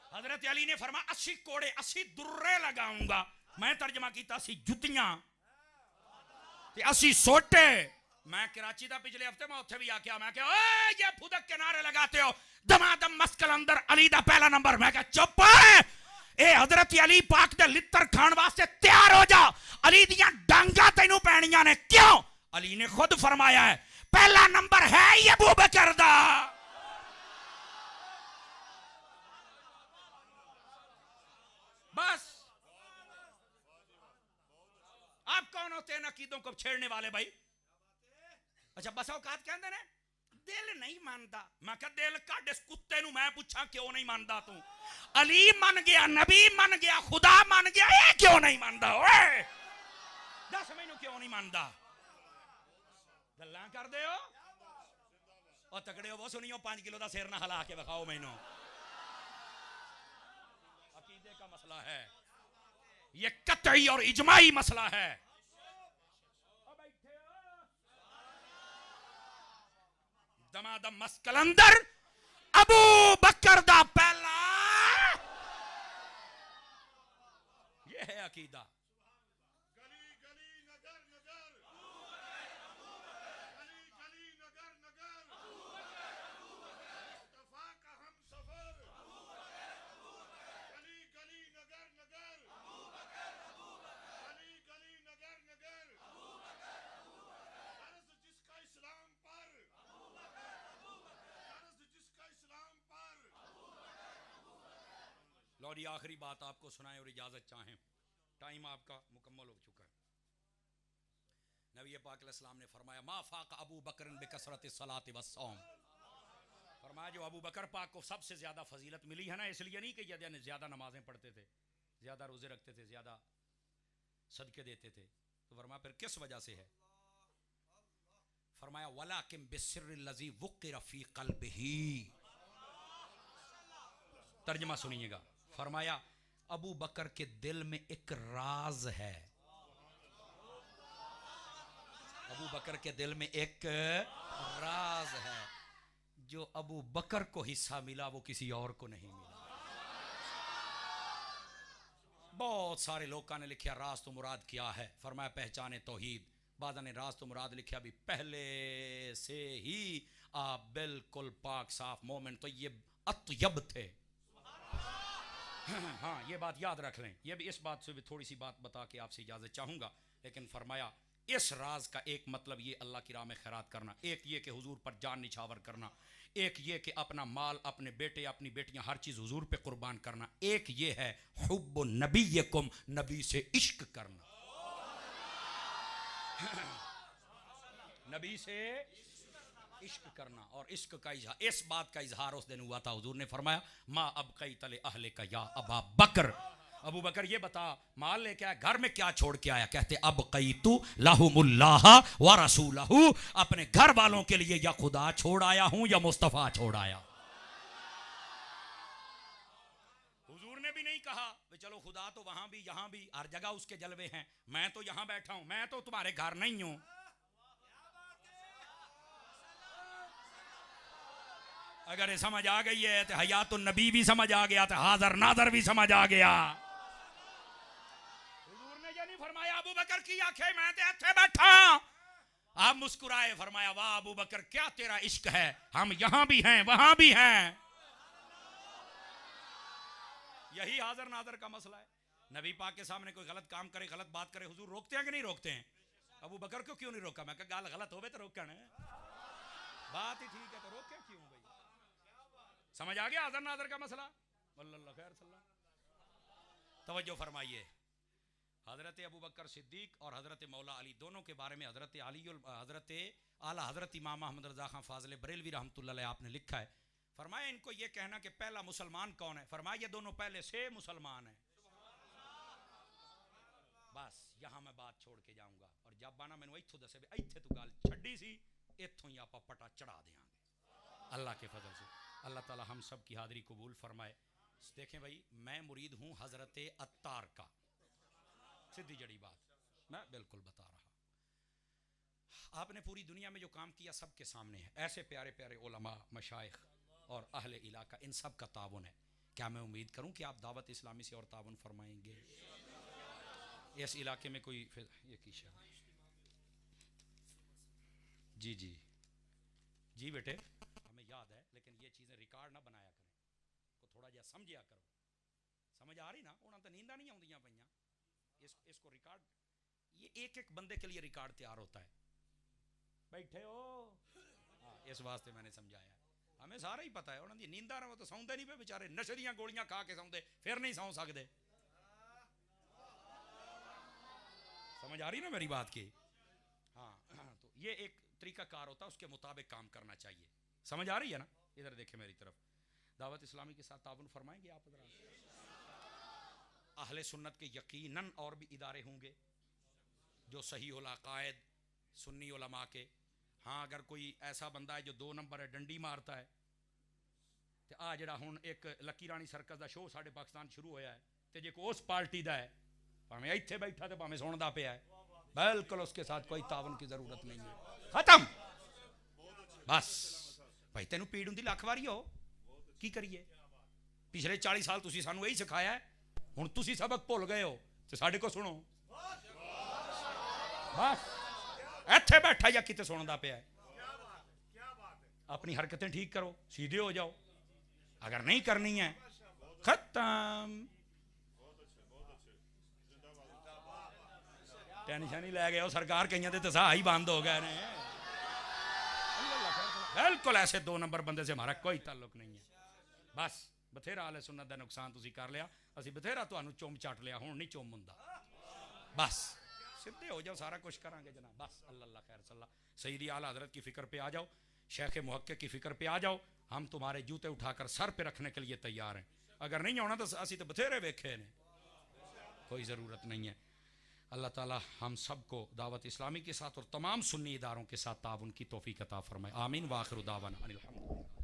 Speaker 2: हजरत अली ने फरमाया 80 कोड़े 80 दुर्रे लगाऊंगा मैं तर्जमा किया 80 जुतियां ते 80 सोटे मैं कराची दा पिछले हफ्ते मैं उत्थे भी आख्या मैं क्या ओए ये फुदक के नारे लगाते हो दमादम मस्कल अंदर अली दा पहला नंबर मैं क्या चुप ए हजरत अली पाक दे लित्र खान वास्ते तैयार हो जा अली दियां डांगा तैनू पैणियां ने क्यों अली ने खुद फरमाया है पहला नंबर है ये अबू बकर दा बस आप कौन होते हैं अकीदों को छेड़ने वाले भाई अच्छा बस औकात कहते ने दिल नहीं मानता मैं क्या दिल काट इस कुत्ते नु मैं पूछा क्यों नहीं मानता तू अली मन गया नबी मन गया खुदा मन गया ये क्यों नहीं मानता ओए दस मैनू क्यों नहीं मानता गल्लां कर दे हो और तकड़े हो वो सुनियो 5 किलो दा सिर ना हिला के दिखाओ मैनू अकीदे का मसला है ये कतई और इजमाई मसला है दमादम मस्कलंदर अबू बकर दा पहला ये है अकीदा
Speaker 3: गली गली नगर नगर गली गली नगर नगर मुस्तफा का हम सफर गली गली नगर नगर गली गली नगर नगर अर्ज़ जिसका इस्लाम पर
Speaker 2: लौरी आखिरी बात आपको सुनाएं और इजाजत चाहें टाइम आपका मुकम्मल हो चुका है नबी पाक अलैहिस्सलाम ने फरमाया मा फाक अबू बकर बिकसरत सलात व सौम फरमाया जो अबू बकर पाक को सबसे ज्यादा फजीलत मिली है ना इसलिए नहीं कि ज्यादा नमाजें पढ़ते थे ज्यादा रोजे रखते थे ज्यादा सदके देते थे तो फरमाया फिर किस वजह से है फरमाया वलाकिन बिस्सिर्रिल लज़ी वुक़िर फ़ी क़ल्बिही तर्जुमा सुनिएगा फरमाया अबू बकर के दिल में एक राज है अबू बकर के दिल में एक राज है जो अबू बकर को हिस्सा मिला वो किसी और को नहीं मिला बहुत सारे लोगों ने लिखा राज तो मुराद क्या है फरमाया पहचाने तौहीद बादा ने राज तो मुराद लिखा भी पहले से ही आप बिल्कुल पाक साफ मोमिन तो ये अतयब थे हाँ ये बात याद रख लें ये भी इस बात से भी थोड़ी सी बात बता के आपसे इजाजत चाहूंगा लेकिन फरमाया इस राज का एक मतलब ये अल्लाह की राह में खैरात करना एक ये कि हुजूर पर जान निछावर करना एक ये कि अपना माल अपने बेटे अपनी बेटियां हर चीज हुजूर पे कुर्बान करना एक ये है हुब्बु नबीयकुम नबी से इश्क करना नबी से इश्क करना और इश्क का इजहार, इस बात का इजहार उस दिन हुआ था। हुजूर ने फरमाया माँ अब कई तले अहले का या अबा बकर, अबू बकर ये बता माल लेके आया, घर में क्या छोड़ के आया? कहते अब कई तू लाहुमुल्लाह व रसूलहू, अपने घर वालों के लिए या खुदा छोड़ आया हूं या मुस्तफा छोड़ आया। हुजूर ने भी नहीं कहा चलो खुदा तो वहां भी यहां भी, हर जगह उसके जलवे हैं, मैं तो यहां बैठा हूं, मैं तो तुम्हारे घर नहीं हूं। अगर ये समझ आ गई है तो हयातुन नबी भी समझ आ गया, तो हाजर नादर भी समझ आ गया। हुजूर ने ये नहीं फरमाया अबू बकर की आंखें मैं तो ऐसे बैठा, आप मुस्कुराए, फरमाया वाह अबू बकर क्या तेरा इश्क है, हम यहां भी हैं वहां भी हैं। यही हाजर नादर का मसला है। नबी पाक के सामने कोई गलत काम करे, गलत बात करे, हुजूर रोकते हैं कि नहीं रोकते हैं? अबू बकर को क्यों नहीं रोका? मैं कहा गाल गलत होवे तो रोकन, बात ही ठीक है तो रोके क्यों भाई? समझ आ गया हाजर नादर का मसला? अल्लाह खैर सल्लल्लाहु। तवज्जो फरमाइए, हजरत अबू बकर सिद्दीक और हजरत मौला अली दोनों के बारे में हजरत अली हजरत आला हजरत इमाम अहमद रजा खान फाजिल बरेलवी रहमतुल्लाह अलैह आपने लिखा है, फरमाया इनको ये कहना कि पहला मुसलमान कौन है? फरमाया ये दोनों पहले से मुसलमान हैं। बस यहां मैं बात छोड़ के जाऊंगा और जब बाना मैंने इत्थों दसे इत्थे तो गल छड्डी सी, इत्थों ही आप पटा चढ़ा देंगे अल्लाह के फजल से। अल्लाह ताला हम सब की हाजिरी कबूल फरमाए। देखें भाई मैं मुरीद हूं हजरत अत्तार का, सीधी जड़ी बात मैं बिल्कुल बता रहा। आपने पूरी दुनिया में जो काम किया सबके सामने है, ऐसे प्यारे प्यारे उलमा मशाइख और अहले इलाका, इन सब का ताउन है। क्या मैं उम्मीद करूं कि आप दावत इस्लामी से और ताउन फरमाएंगे? इस इलाके में कोई ये की जी जी जी बेटे हमें याद है, लेकिन ये चीज़ें रिकॉर्ड ना बनाया करें, को थोड़ा जा समझिया करो। समझ आ रही ना? उन्होंने तो नींदा नहीं आउंदियां पईयां, इसको रिकॉर्ड, ये एक एक बंदे के लिए रिकॉर्ड तैयार होता है। बैठे हो हाँ, इस वास्ते मैंने समझाया। हमें सारा ही पता है, उन्होंने नींदा ना, वो तो सौंदे नहीं पे बेचारे, नशे दियां गोलियां खा के सौंदे, फिर नहीं सौ सकते। समझ आ रही ना मेरी बात की? हाँ तो ये एक तरीका कार होता है, उसके मुताबिक काम करना चाहिए। समझ आ रही है ना? इधर देखे मेरी तरफ, दावत इस्लामी के साथ ताउन फरमाएंगे आप? अहले सुन्नत के यकीनन और भी इदारे होंगे जो सही उल अकायद सुन्नी उलमा के। हाँ अगर कोई ऐसा बंदा है जो 2 नंबर है, डंडी मारता है, तो आ जड़ा हुण एक लकी रानी सर्कस का शो साढ़े पाकिस्तान शुरू होया है, तो जे कोई उस पार्टी का है, भावें इत्थे बैठा तो भावें सुनदा पिया है, बिल्कुल उसके साथ कोई तावन की जरूरत नहीं है, खत्म। बस भाई तेनू पीड़ हुंदी लख वारी हो, की करिए? पिछले 40 साल तुसी सानू यही सिखाया है, हुण तुसी सबक भुल गए हो तो साडे को सुनो। बस इत्थे बैठा या किते सुनदा पिया है, अपनी हरकतें ठीक करो, सीधे हो जाओ। अगर नहीं करनी है खत्म। टेंशन ही लै गए हो सरकार, कईयां दे तसाह ही बंद हो गए ने। बिल्कुल ऐसे 2 नंबर बंदे से हमारा कोई ताल्लुक नहीं है। बस बथेरा आले सुन्नत दा नुकसान तुसी कर लिया, असी बथेरा तुहानू चुम चट लिया, हुण नहीं चुम हुंदा। बस सीधे हो जाओ, सारा कुछ करांगे जनाब। बस अल्लाह खैर सल्ला। सईदी आला हजरत की फिक्र पे आ जाओ, शेख मुहक्किक की फिक्र पे आ जाओ, हम तुम्हारे जूते उठाकर सर पे रखने के लिए तैयार हैं। अगर नहीं होना तो असी तो बथेरे वेखे ने, कोई ज़रूरत नहीं है। अल्लाह ताला हम सबको दावत इस्लामी के साथ और तमाम सुन्नी इदारों के साथ ताउन की तौफीक अता फरमाए। आमीन। व आखिर दावाना अनिल हम्दुलिल्लाह।